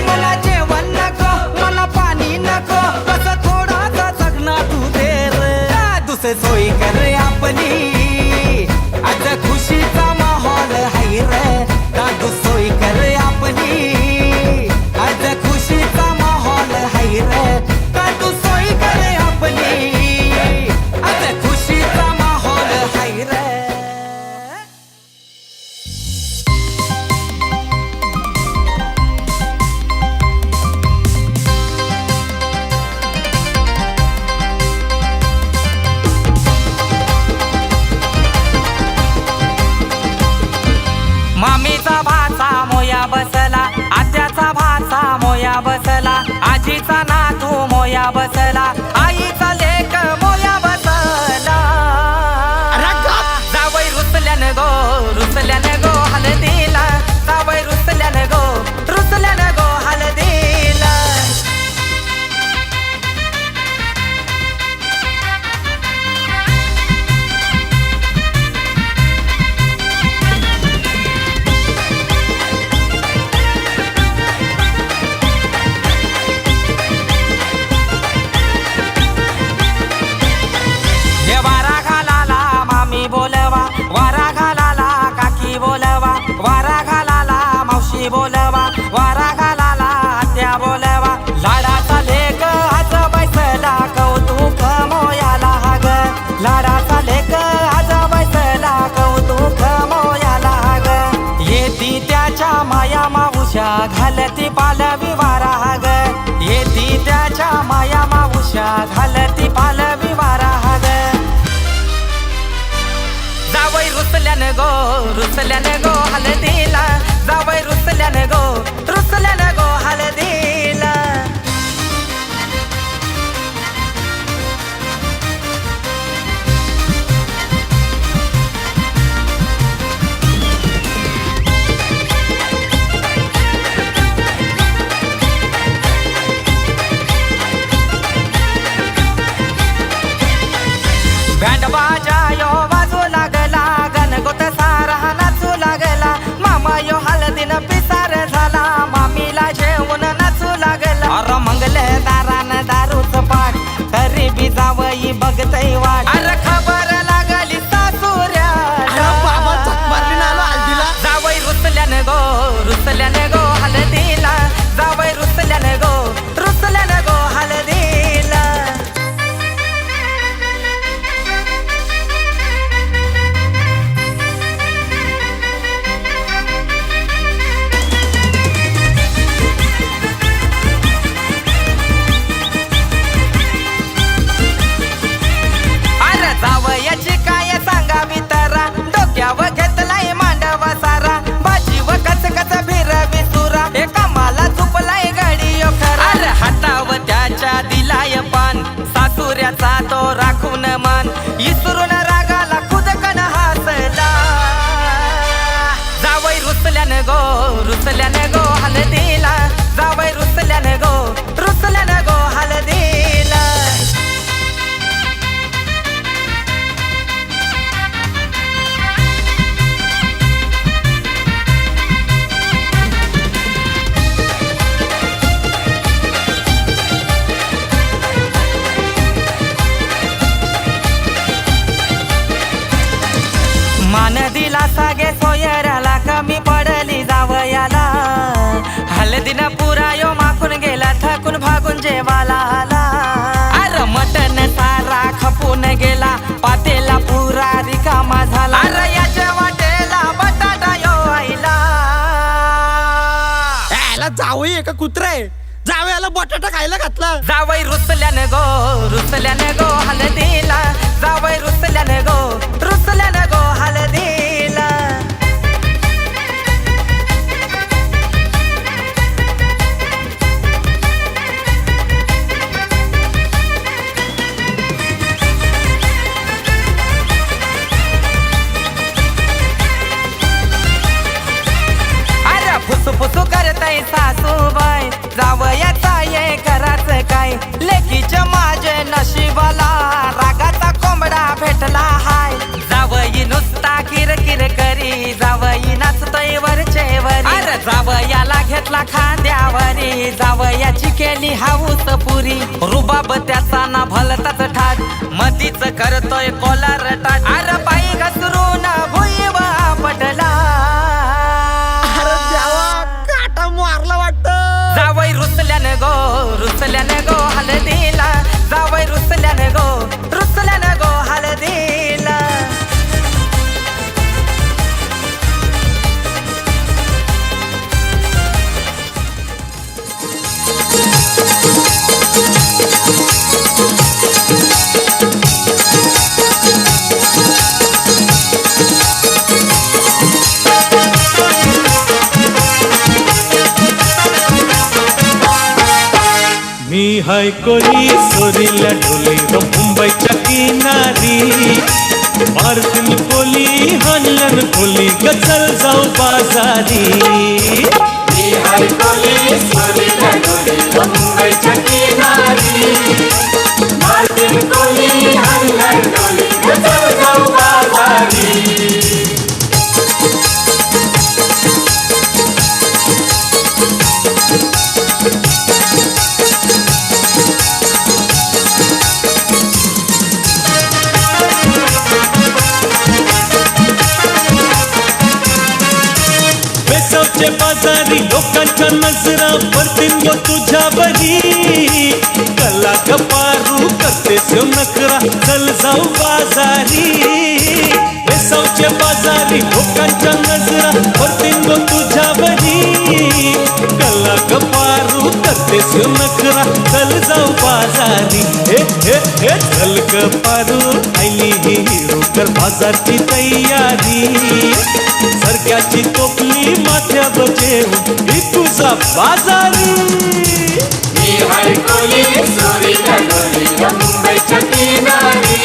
मला जेवण नको मला पाणी नको कसं थोडासा चकना तू दे रे दुसरी सोय कर आपली आज खुशीचा माहोल हाय रे दादू सोय कर आपली आज खुशीचा माहोल हाय रे दादू सोय कर आपली आज खुशीचा माहोल हाय रे मामीचा भाचा मोया बसला आत्याचा भाचा मोया बसला आजीचा नातू मोया बसला आईचा लेक मोया बसला जावई घालती पालवी वारा ग येती त्याच्या माया मावश्या घालती पालवी वारा ग जावई रुसल्यानं गो हलदीला जावई रुसल्यानं गो हलदीला बँड बाजा यो वाजू लागला गणगोत सारा नाचू लागला मामा यो हळदीन पिसार झाला मामीला जेवण नाचू लागला अर मंगल दारान दारूच पाठ तरी बी जावई बघतय वाट अरे खबर लागली सासुऱ्या जावई रुसल्यानं गो हळदीला जावई रुसल्यानं गो हळदीला जावयाची काय सांगावी तरा डोक्यावर घेतलाय मांडवा सारा बाजी व कच कच भिरवी सुरा एका मला झुपलाय गाडी खरा अरे हाताव त्याच्या दिलाय पान सासुऱ्याचा तो राखून मान इसरून रागाला खुदकन हसला जावई रुसल्यानं गो हलदीला जावई रुसल्यानं गो हलदीला मान दिला सागे सोयराला कमी पडली जावयाला हलदीन पुरा यो माखून गेला थकून भागून जेवाला आला अरे मटन सारा खपून गेला पातेला पुरा रिकामा झाला अरे याच्या वाटेला बटाटा यो आईला याला जावई एका कुत्रे जावयाला बटाटा खायला घातला जावई रुसल्यानं गो हलदीला जावई रुसल्यानं गो हलदीला अरे फुसफुसू करताय सासूबाई जावयाचा ये घराच काय लेकीच्या माझे नशिबाला रागाचा कोंबडा भेटला हाय जावई नुसता किरकिर करी जावई नाचतोय वरचे वरी अरे जावयाला घेतला खांद्यावरी जावयाची केली हाऊस पुरी रुबाब त्याचा ना भलताच ठाट मधीच करतोय कोलार टाट अरे बाई घसरून भुईव पटला मारला वाटत जावई रुसल्यानं गो हलदीला जावई रुसल्यानं गो हलदीला मी हाय कोली सोरीला डोली मुंबईच्या किनारी मार्जिन कोली हनलन कोली गचल जाऊ बाजारी मी हाय कोली सोरीला डोली मुंबईच्या किनारी मार्जिन कोली हनलन डोली गचल जाऊ बाजारी बेसावचे बाजारी लोकांच्या नजरा पडतील गो तुझ्यावरी कला कपारू करते सेव नखरा चल जाऊ बाजारी बेसावचे बाजारी लोकांच्या नजरा पडतील गो तुझ्यावरी कला से नखरा चल जाऊ बाजारी हे हे हे चल ग पारू आईली हिरो कर बाजारची तयारी सरक्याची टोपली माथ्या बजेवून ही तुझा बाजारी मी हाय कोली सोरी डोली मुंबईच्या किनारी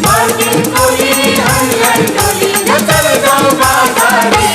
मार्केट कोली हंगर डोली चल जाऊ बाजारी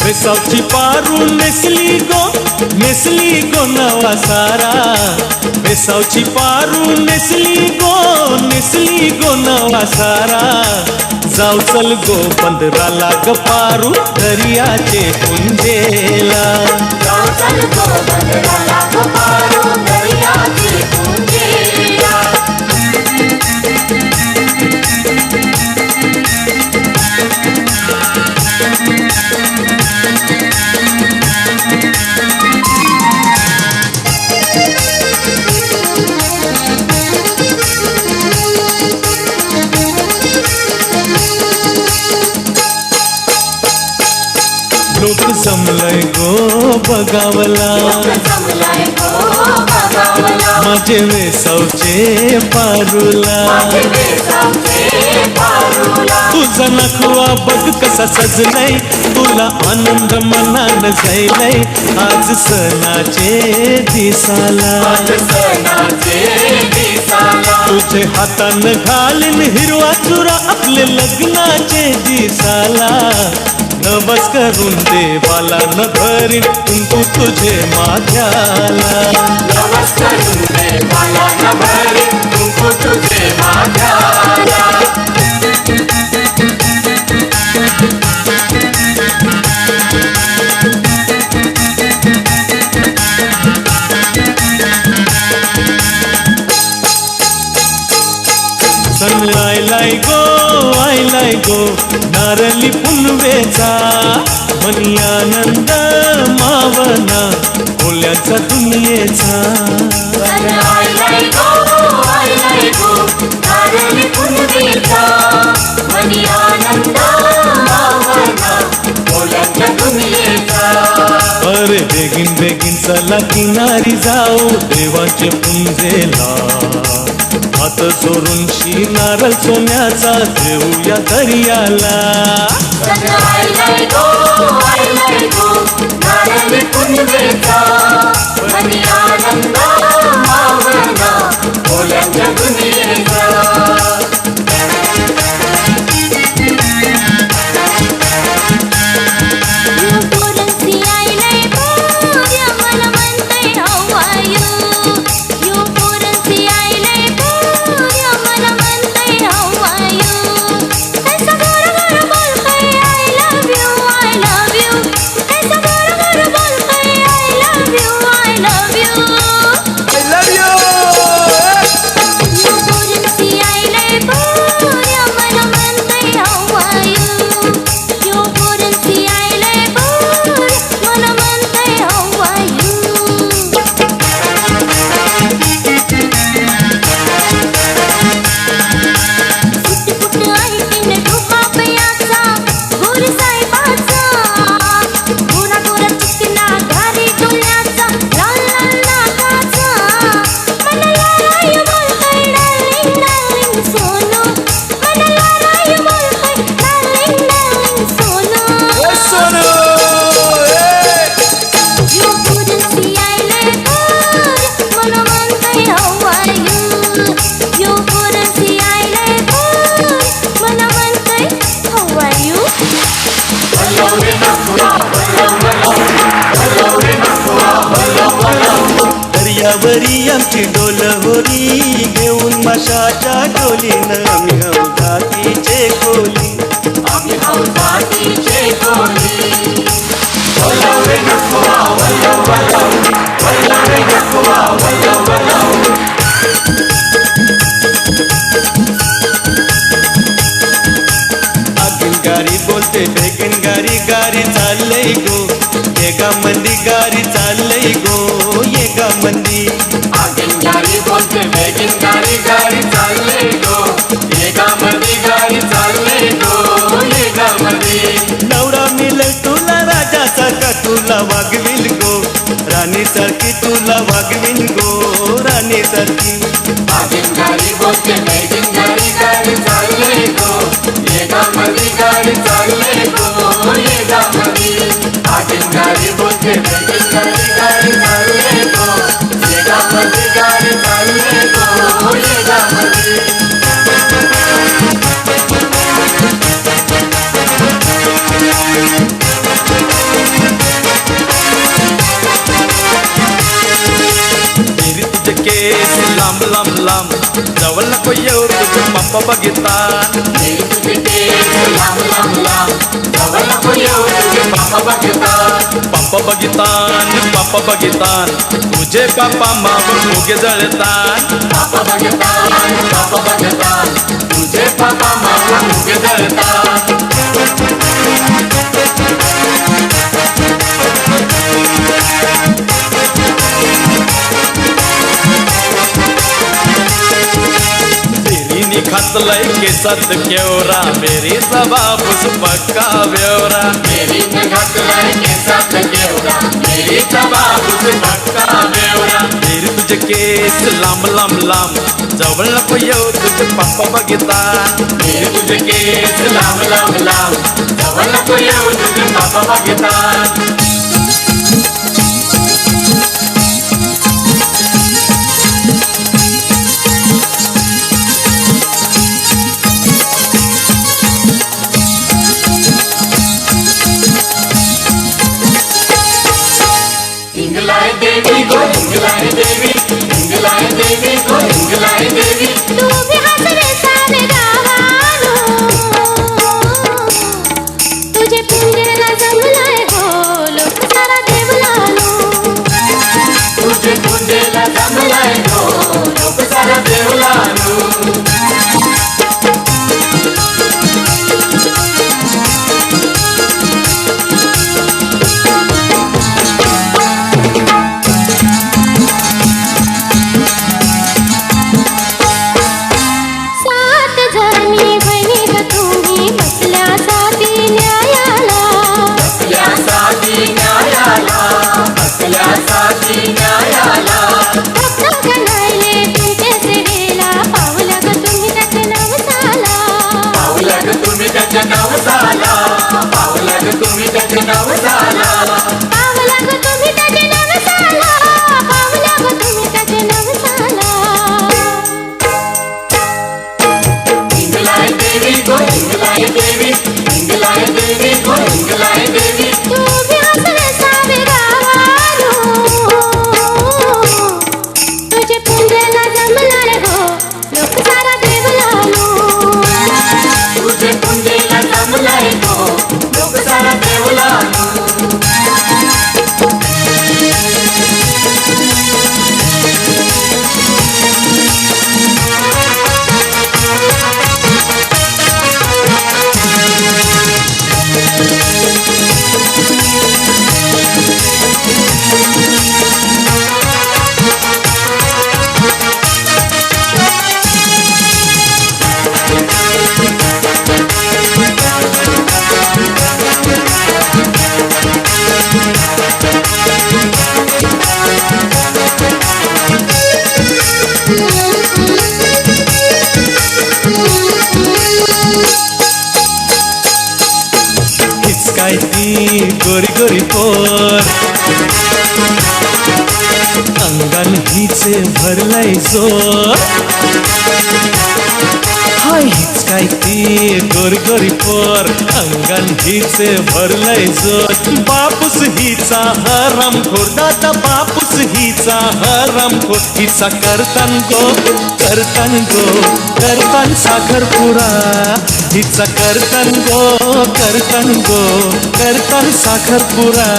बेसावची पारू नेसली गो नवा सारा बेसावची पारू नेसली गो नवा सारा जाऊ चल गो बंदराला ग पारू दर्याचे पुंजेला जाऊ चल गो बंदराला ग पारू दर्याचे पुंजेला लोक जमलंय गो बघावला माझे वेसावचे पारूला तुझा नखवा बघ कसा सजलाय तुला आनंद मनान जायलाय आज सणाचे दिसाला तुझे हातान घालीन हिरवा चुरा आपले लग्नाचे दिसाला नवस करून देवाला न भरीन कुंकू तुझे माझ्याला नवस करून देवाला न भरीन कुंकू तुझे माझ्याला सन आयलाय गो नारली पुनवेचा मनी आनंद मावना बोल्याचा दुनियेचा आयलाय गो नारली पुनवेचा मनी आनंद मावना बोल्याच्या दुनियेचा अरे बेगीन चला किनारी जाऊ देवाचे पुंजेला हात जोडून नारळ सोन्याचा देऊया दर्याला आयलाय गो नारली पुनवेचा मनी आनंद मावना बोल्याच्या दुनियेचा you. I love you. You wouldn't see I lay पोऱ्या मला म्हणतंय how are you. You wouldn't see I lay पोऱ्या मला म्हणतंय how are you. फुट आहे तिने डोकापयाचा गोरी साहेबाचा गोरा गोरा चिकना घारी डोळ्याचा लाल लाल नाकाचा मनाला राय बोलतोय डार्लिंग डार्लिंग सोनू मनाला राय बोलतोय darling darling Sonu. A Sonu, A. You wouldn't see I lay पोऱ्या मला म्हणतंय how are you. You wouldn't see I lay पोऱ्या मला म्हणतंय how are you. दर्यावरी आमची डोल होरी घेऊन माशाच्या डोलीनं आम्ही हौदातीचे खोली. आगीन गाडी बोलते बेगीन गाडी गाडी चाललंय गो एका मंदी गाडी चाललंय गो एका मंदी. आगीन गाडी बोलते बेगीन गाडी गाडी चालले गो एकामध्ये गाडी चालले गो एकामध्ये. नवरा मिळेल तुला राजासारखा तुला वागविल गो राणी सारखी तुला वागविल गो राणी सारखी. आगीन गाडी बोलते बेगीन गाडी गाडी चालले गो एकामध्ये गाडी चालले गो एकामध्ये. आगीन गाडी बोलते बेगीन गाडी गाडी चालले गो एकामध्ये गाडी चालले गो एकामध्ये. तेरी तुझे केस लांब लांब लांब जवळ नको येऊ तुझे पप्पा बघितात. मेरी तुझे केस लांब लांब लांब जवळ नको येऊ तुझे पापा बघतात. पप्पा बघितान पप्पा बघितान तुझे पापा मामा मुगे जळतात. पापा बघतात तुझे पापा मामा मुगे जळतात. तेरी निखातलय केसात केवरा मेरी जबाबूस पक्का बेवरा. मेरी ने घातलाय केसात केवढा मेरी बाबूच पक्का बेवरा. तेरी तुझे केस लांब लांब लांब जवळ नको येऊ तुझे पप्पा बघितात. मेरी तुझे केस लांब लांब लांब जवळ नको येऊ तुझे पापा बघतात. हिंगलाय देवी गो हिंगलाय देवी हिंगलाय देवी गो हिंगलाय देवी. तू भी हंस रे सारे गावानो तुझे पिंजऱ्याला जमलाय गो लोक सारा देवलानो. तुझे पूजेला जमलाय गो लोक सारा देवलानो. सात जणी बहिणी ग तुम्ही बसल्या साथी न्यायाला. बसल्यासाठी न्यायाला बसल्यासाठी न्यायाला. भक्त गणायले अंगण हिचे भरलंय जोर हाय हीच काय ती गोरगोरी पोर अंगण हिचे भरलंय जोर बापूस हिचा हरामखोर दादा बापूस हिचा हरामखोर हिचा करतान करतान साखरपुडा हिचा करतान साखरपुडा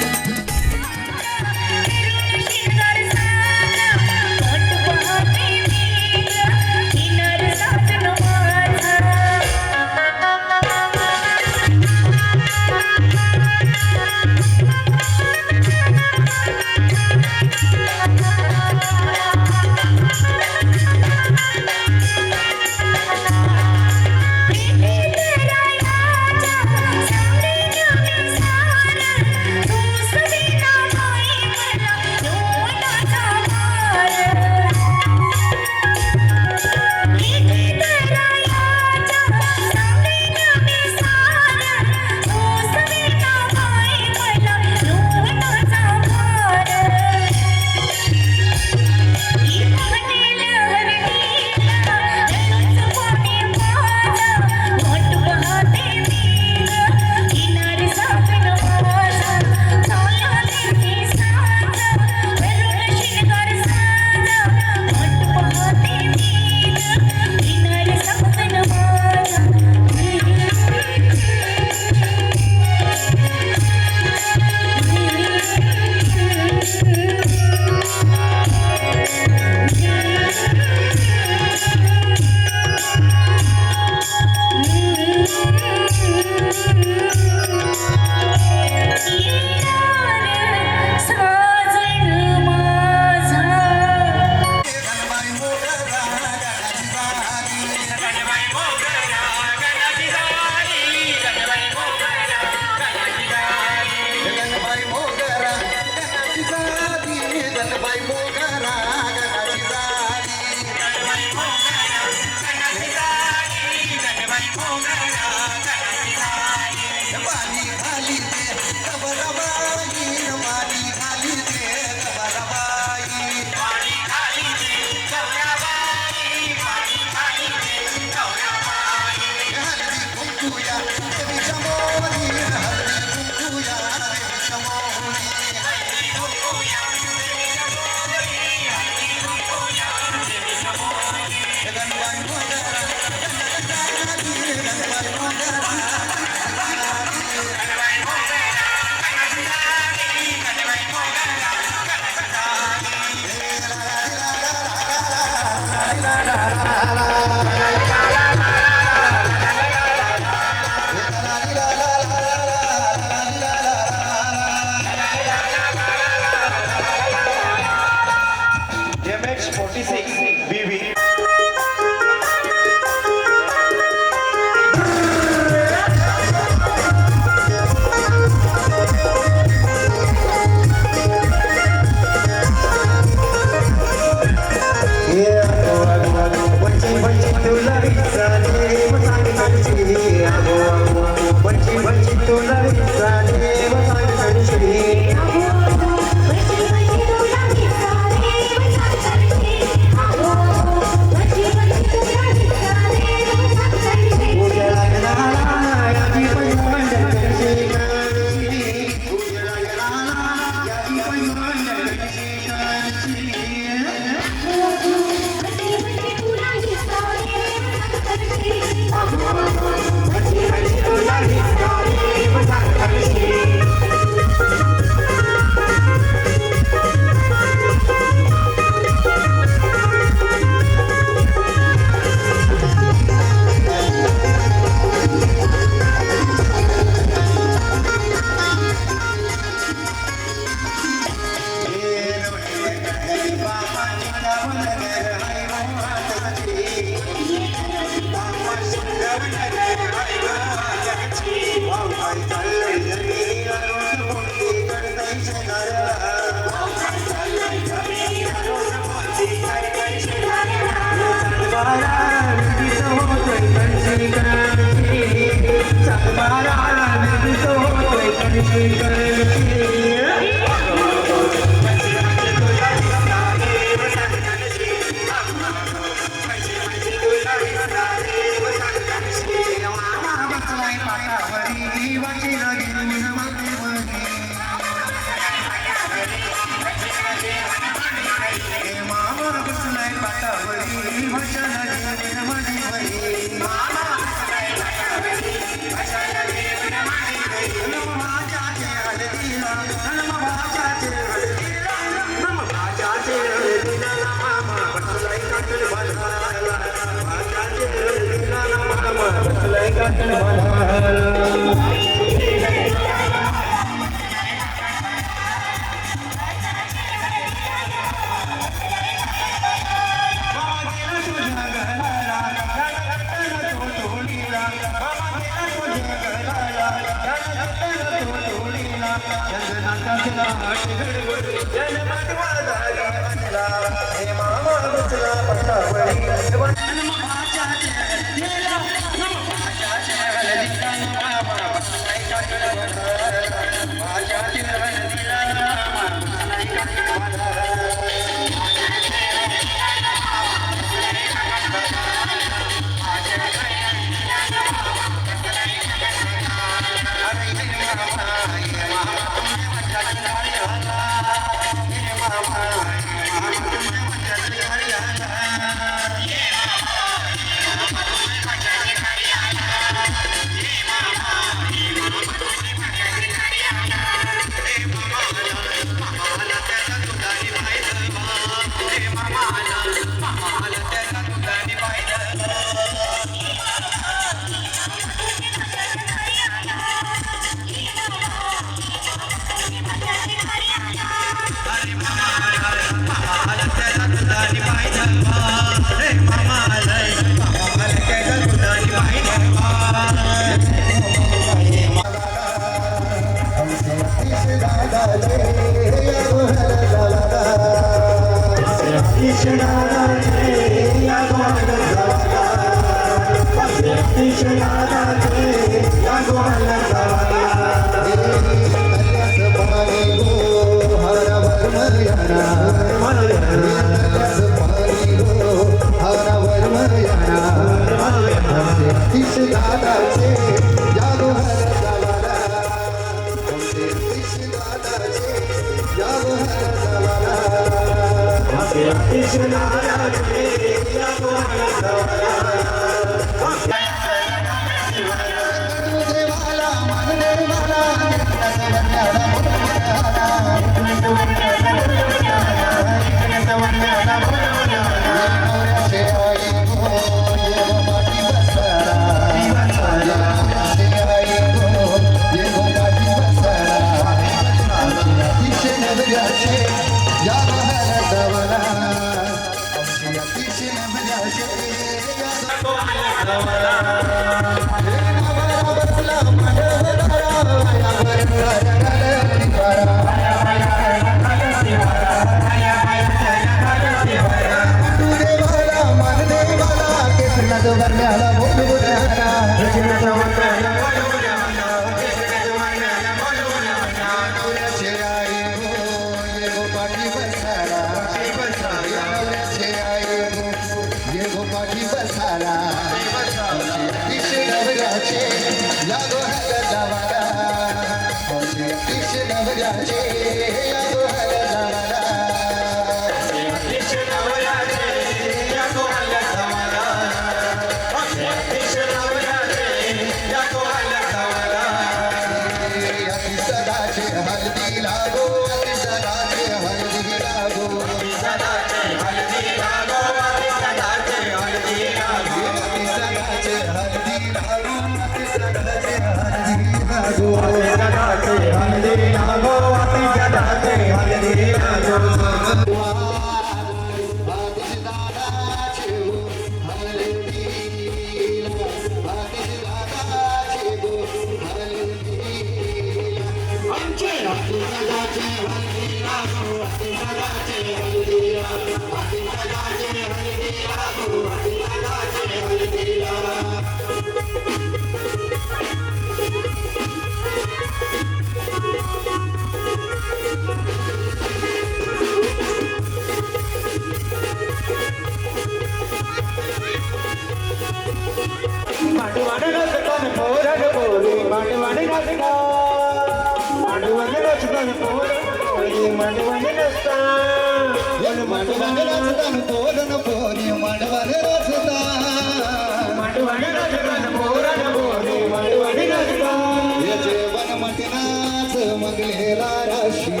मंगलेला राशी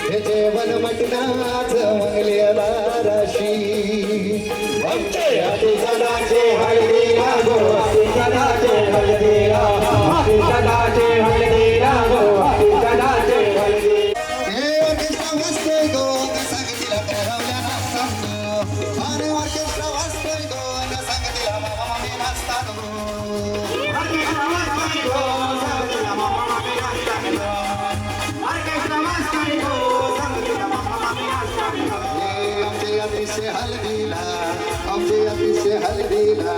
हे जेवण मटणाच मंगलेला राशी आमचे आधी सदाचे हळदीला गो आधी सदाचे हळदीला आधी सदाचे हळदीला गो आधी सदाचे हळदी हे ऑर्केस्ट्रा वाजतोय गो संगतीला ठरवल्या नाचताना आणि ऑर्केस्ट्रा वाजतोय गो संगतीला मामा मामी नाचतात गो ऑर्केस्ट्रा वाजतोय गो संगतीला मामा मामी नाचतात गो ऑर्केस्ट्रा वाजतोय गो संगतीला मामा मामी नाचतात गो आमचे अतिशय हळदीला आमचे अतिशय हळदीला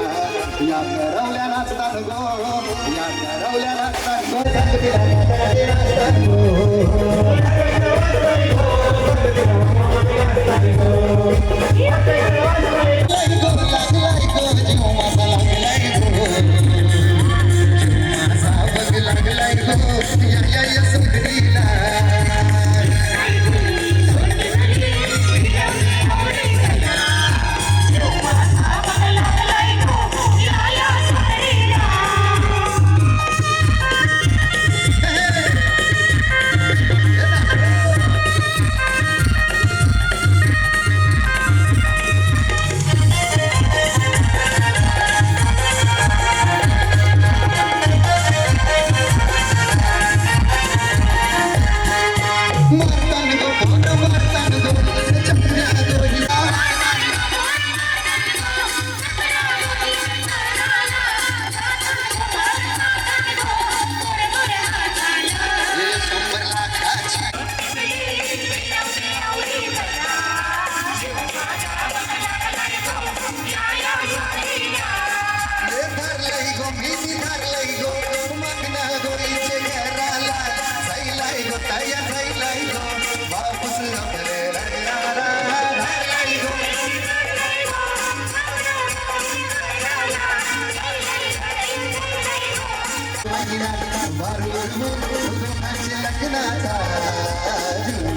या ठरवल्या नाचतात गो या ठरवल्या नाचतात गो संगतीला नाचतात गो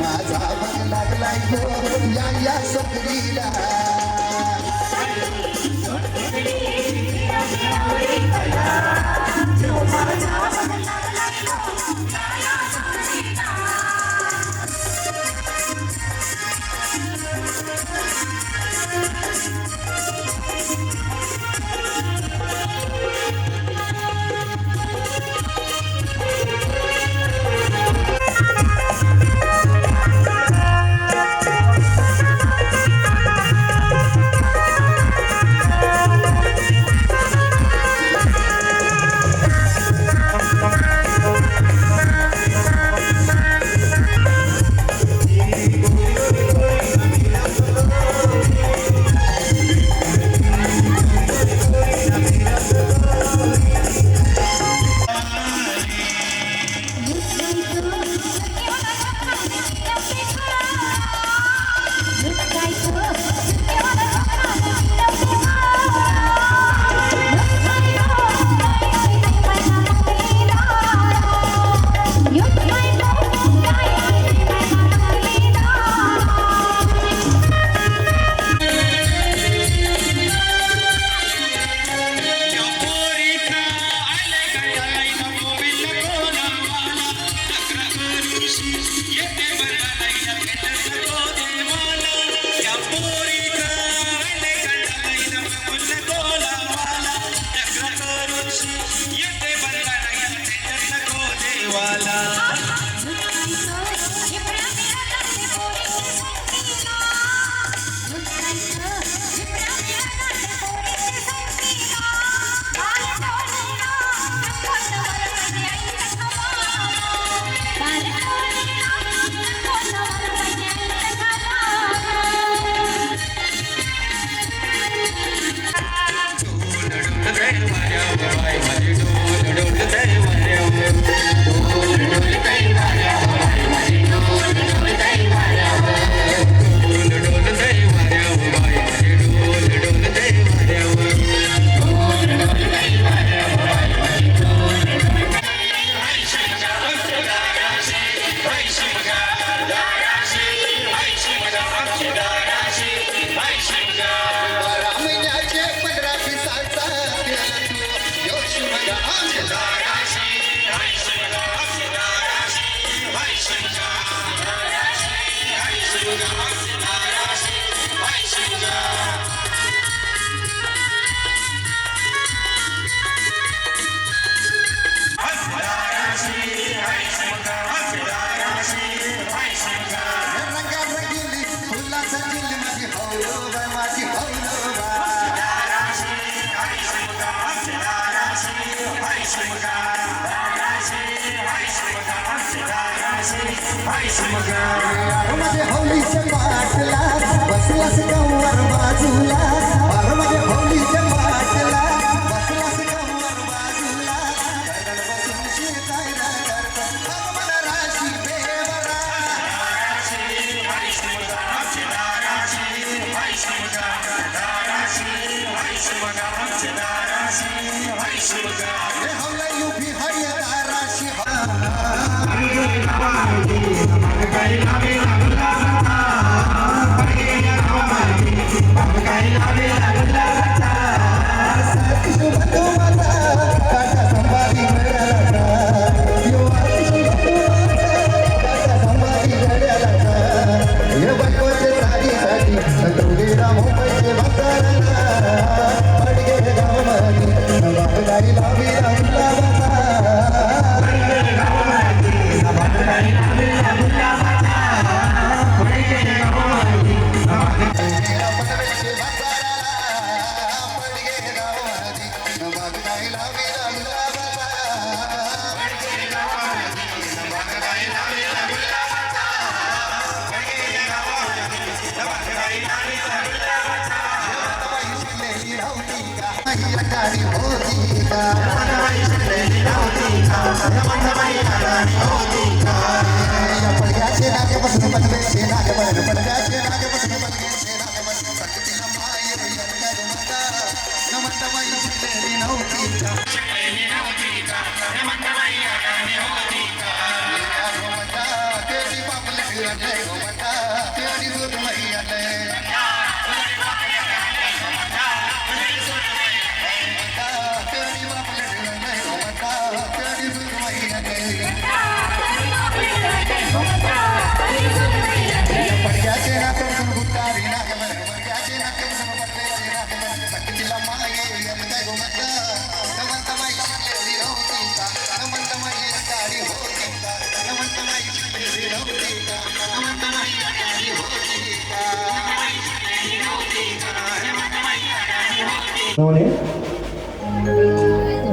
माझा बघ लागलाय गो या सोकरीला माझे होलीचे पाटला बसलास कंवर बाजूला माझे होलीचे पाटला बसलास कंवर बाजूला गरगण बसून शिरतायला करत मला राशी बेवरा हवला युभी हरिया राशी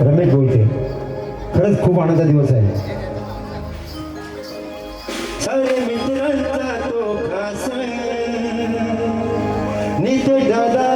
रमेश बोलते खरंच खूप आनंदाचा दिवस आहे सारे मित्रांचा तो खास नित्य दादा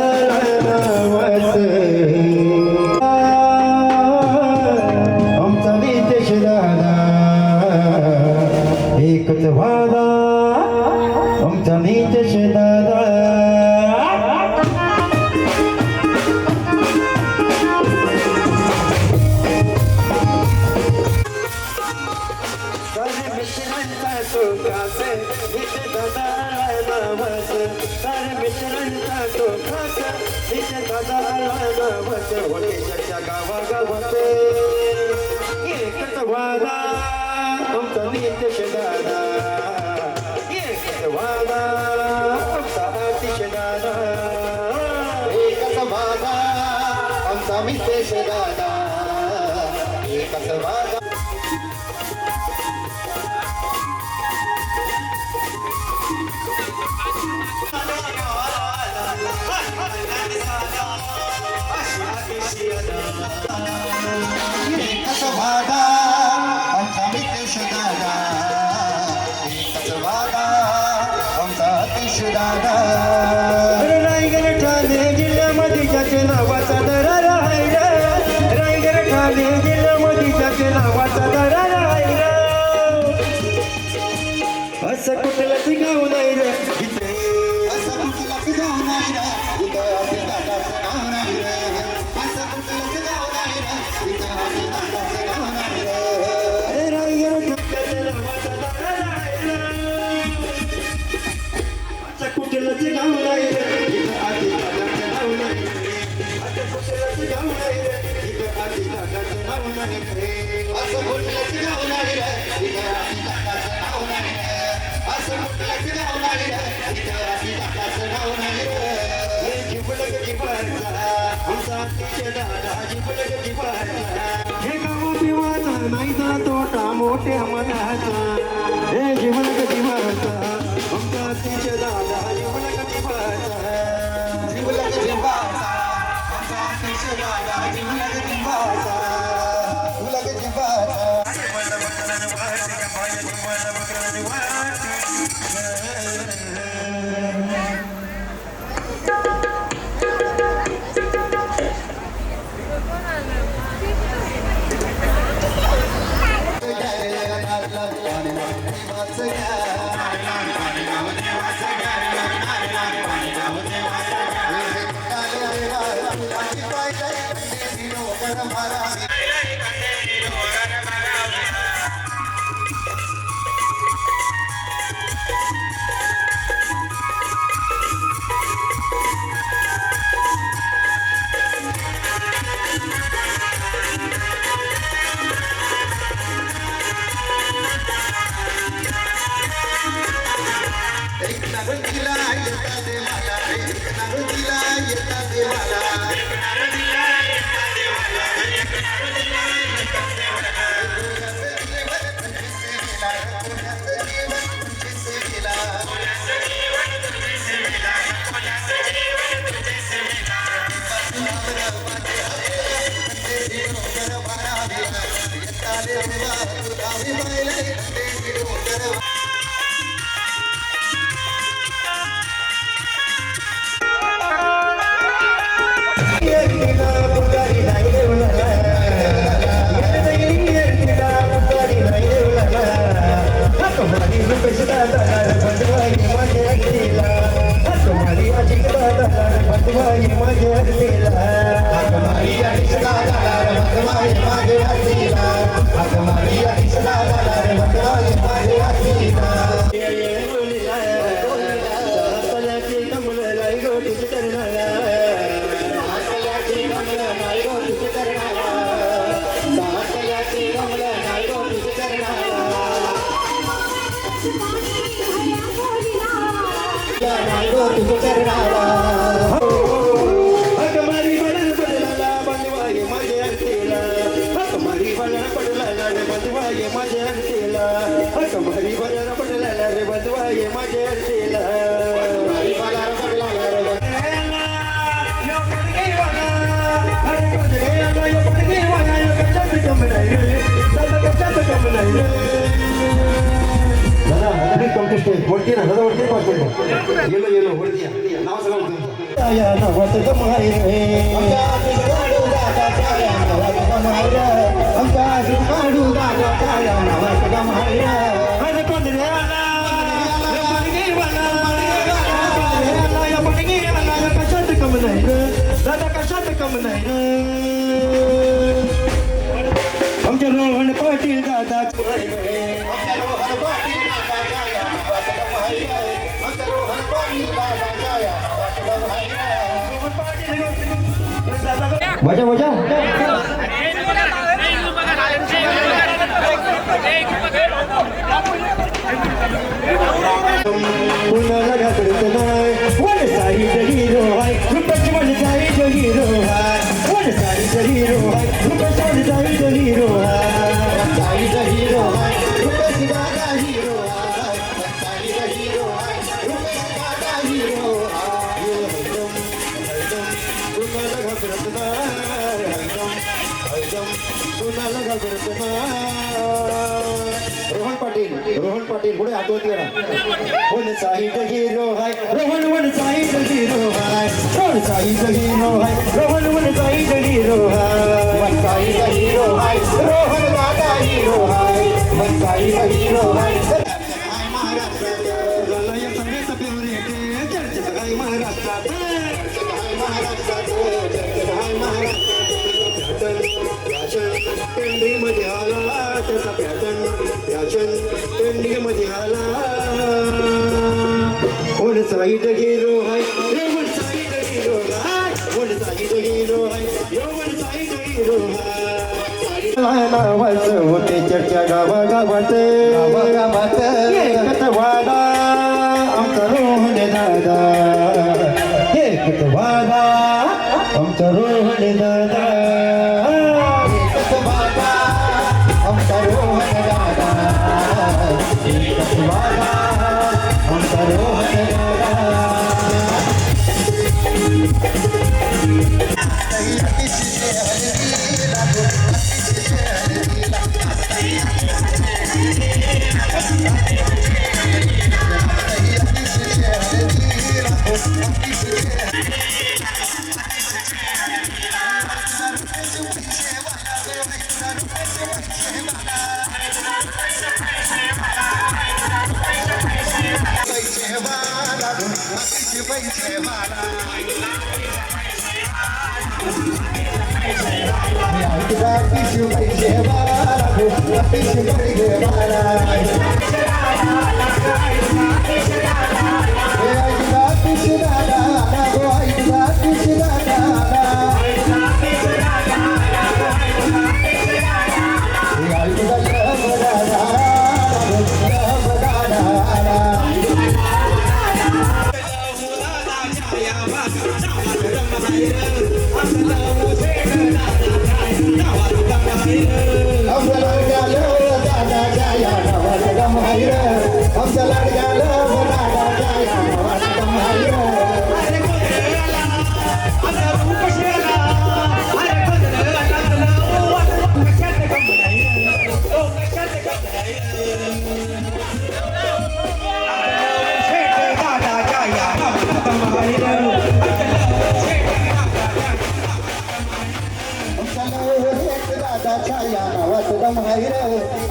आमचा नितेश दादा एकच वादा आमचा नितेश दादा रायगड ठाणे जिल्ह्यामध्ये ज्याचे नावाचा दरार आहे रायगड ठाणे जिल्ह्यामध्ये ज्याचे नावाचा दरार आहे असं कुठलं गाव नाही रे इथे असं कुठलं गाव नाही रे इथे दादाचं नाव नाही रे असं कुठलं गाव नाही रे इथे दादाचं नाव नाही रे रायगड ठाण्याच्या नावाचा दरार आहे कुठलंच गाव नाही रे इथं आधी दादाचं नाव नाही रे असं कुठलंच गाव नाही रे इथं आधी दादाचं नाव नाही रे असं कुठलंच गाव नाही रे इथं आधी दादाचं नाव नाही रे असं कुठलंच गाव नाही रे इथं आधी दादाचं नाव नाही रे हे जिबलक जिबाचा आमचा अतिशय दादा जिबलक जिबाचा हे गाव पिवाचा नाही जा तोटा मोठ्या मनाचा हे जिबलक जिबाचा आमचा अतिशय दादा जिबलक जिबाचा जिबलक जिबाचा आमचा अतिशय दादा जिबलक जिबाचा जिबलक जिबाचा देवाचं घ्या पाणी गाव देवाचं घ्या पाणी गाव देवाचं रोहन पाटील पुढे हात वरती करा. वन साईड हिरो हाय रोहन, वन साईड हिरो हाय, वन साईड हिरो हाय रोहन, वन साईड हिरो हाय, वन साईड हिरो हाय रोहन, दादा हिरो हाय, वन साईड हिरो हाय. मध्ये आला त्याचा पॅटर्न मध्ये आला. वन साईड हिरो हाय वन साईड हिरो हाय, वन साईड हिरो हाय वन साईड हिरो हाय. नावाचं होते चर्चा गावागावात एकच वादा आमचा रोहन दादा, एकच वादा आमचा रोहन दादा, एकच वादा आमचा रोहन दादा, एकच वादा आमचा रोहन दादा. पैसे वाला पिशू पैसे वाला पिशू पैसे वाला पिशू दादा पिशू दादा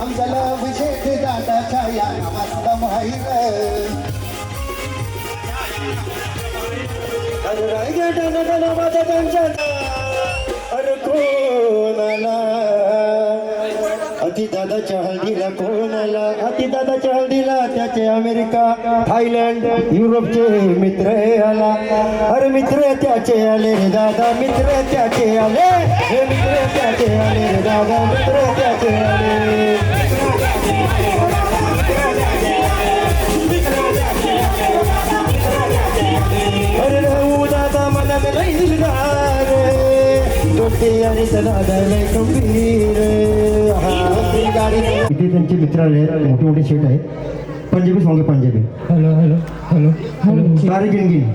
आमचा अभिषेक दादाच्या या नावात माहिर अरे कोणाला अति दादाच्या हळदीला कोणाला अति दादाच्या हळदीला त्याचे अमेरिका थायलंड युरोपचे मित्र आला अरे मित्र त्याचे आले रे दादा मित्र त्याचे आले हे मित्र त्याचे आले रे दादा मित्र त्याचे आले अरे राहू दादा मला नाही दोटे आणि दादा लय गंभीर इथे त्यांचे मित्र आले मोठे मोठे शेट आहे पंजाबी सॉंग आहे Punjabi hello hello hello hello सारे गिनगिन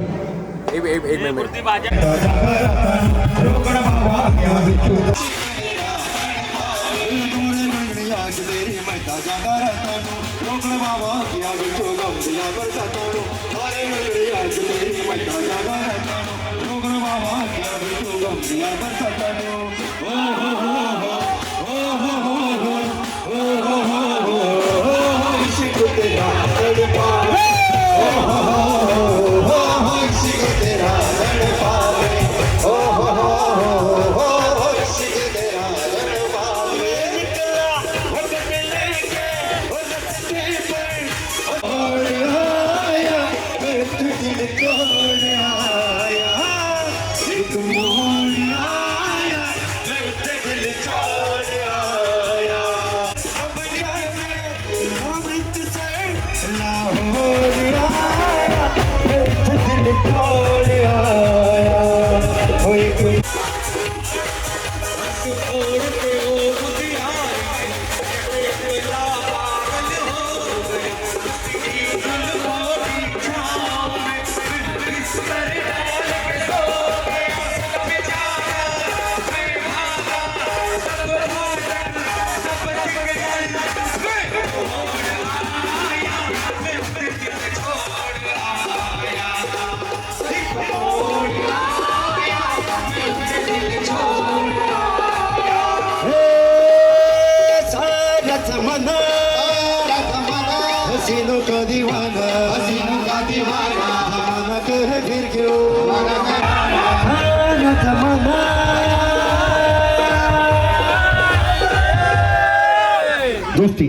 हसीनों का दीवाना जमाना के है फिर क्यों जमाना दोस्ती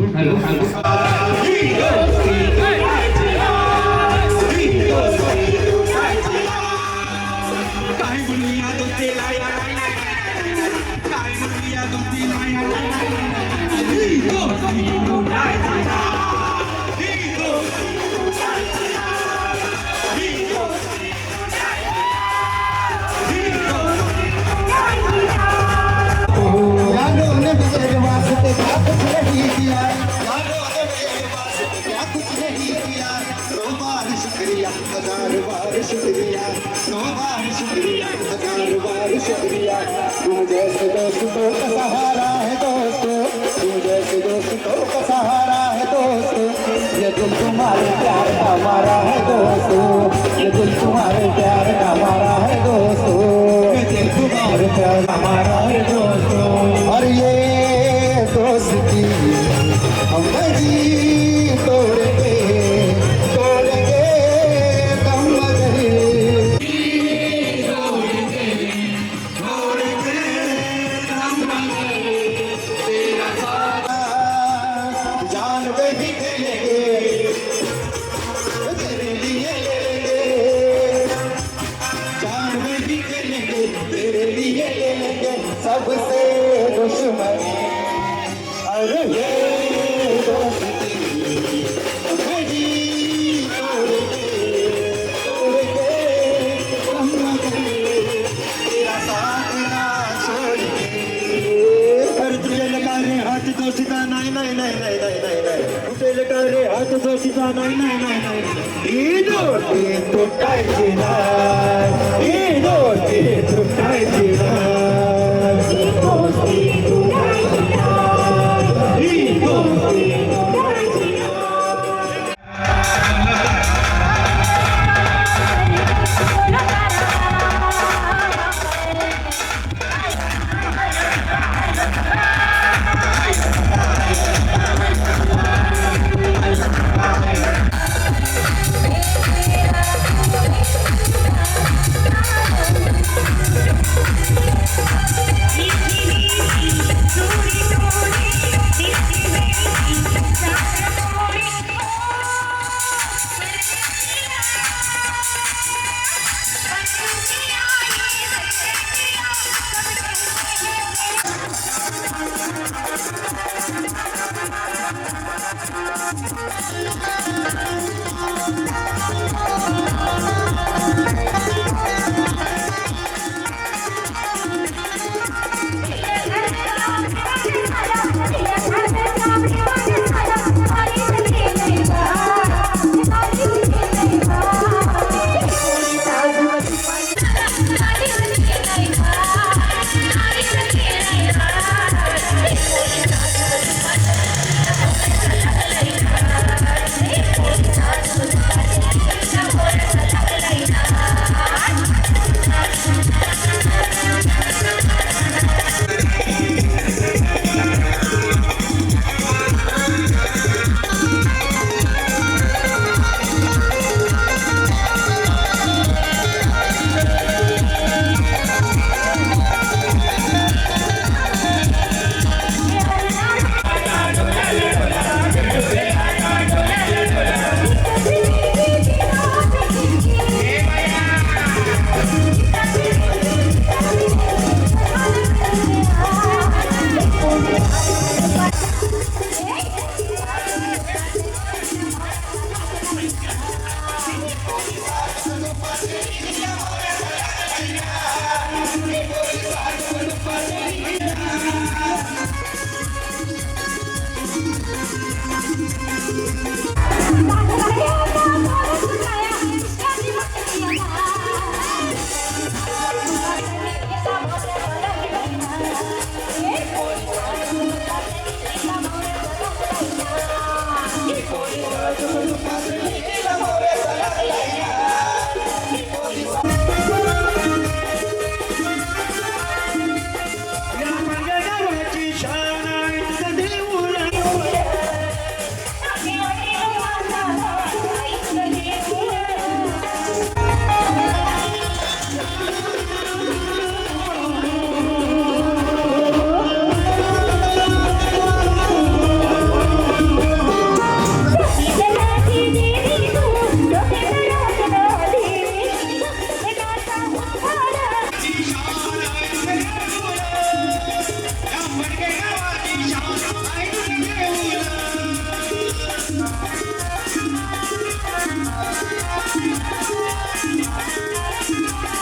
शुक्रिया तू जैसे दोस्तों का सहारा है दोस्तों तू जैसे दोस्तों का सहारा है दोस्तों ये दिल तुम्हारे प्यार का मारा है दोस्तों ये दिल तुम्हारे प्यार का मारा है दोस्तों ये दिल तुम्हारे प्यार का मारा है दोस्तों और ये दोस्ती हम नहीं तोड़ेंगे तोड़ेंगे कम नहीं हात जोशीचा नाही नाही नाही नाही ही दोस्ती तुटायची नाही ही दोस्ती तुटायची नाही ही दोस्ती तुटायची नाही ही दोस्ती तुटायची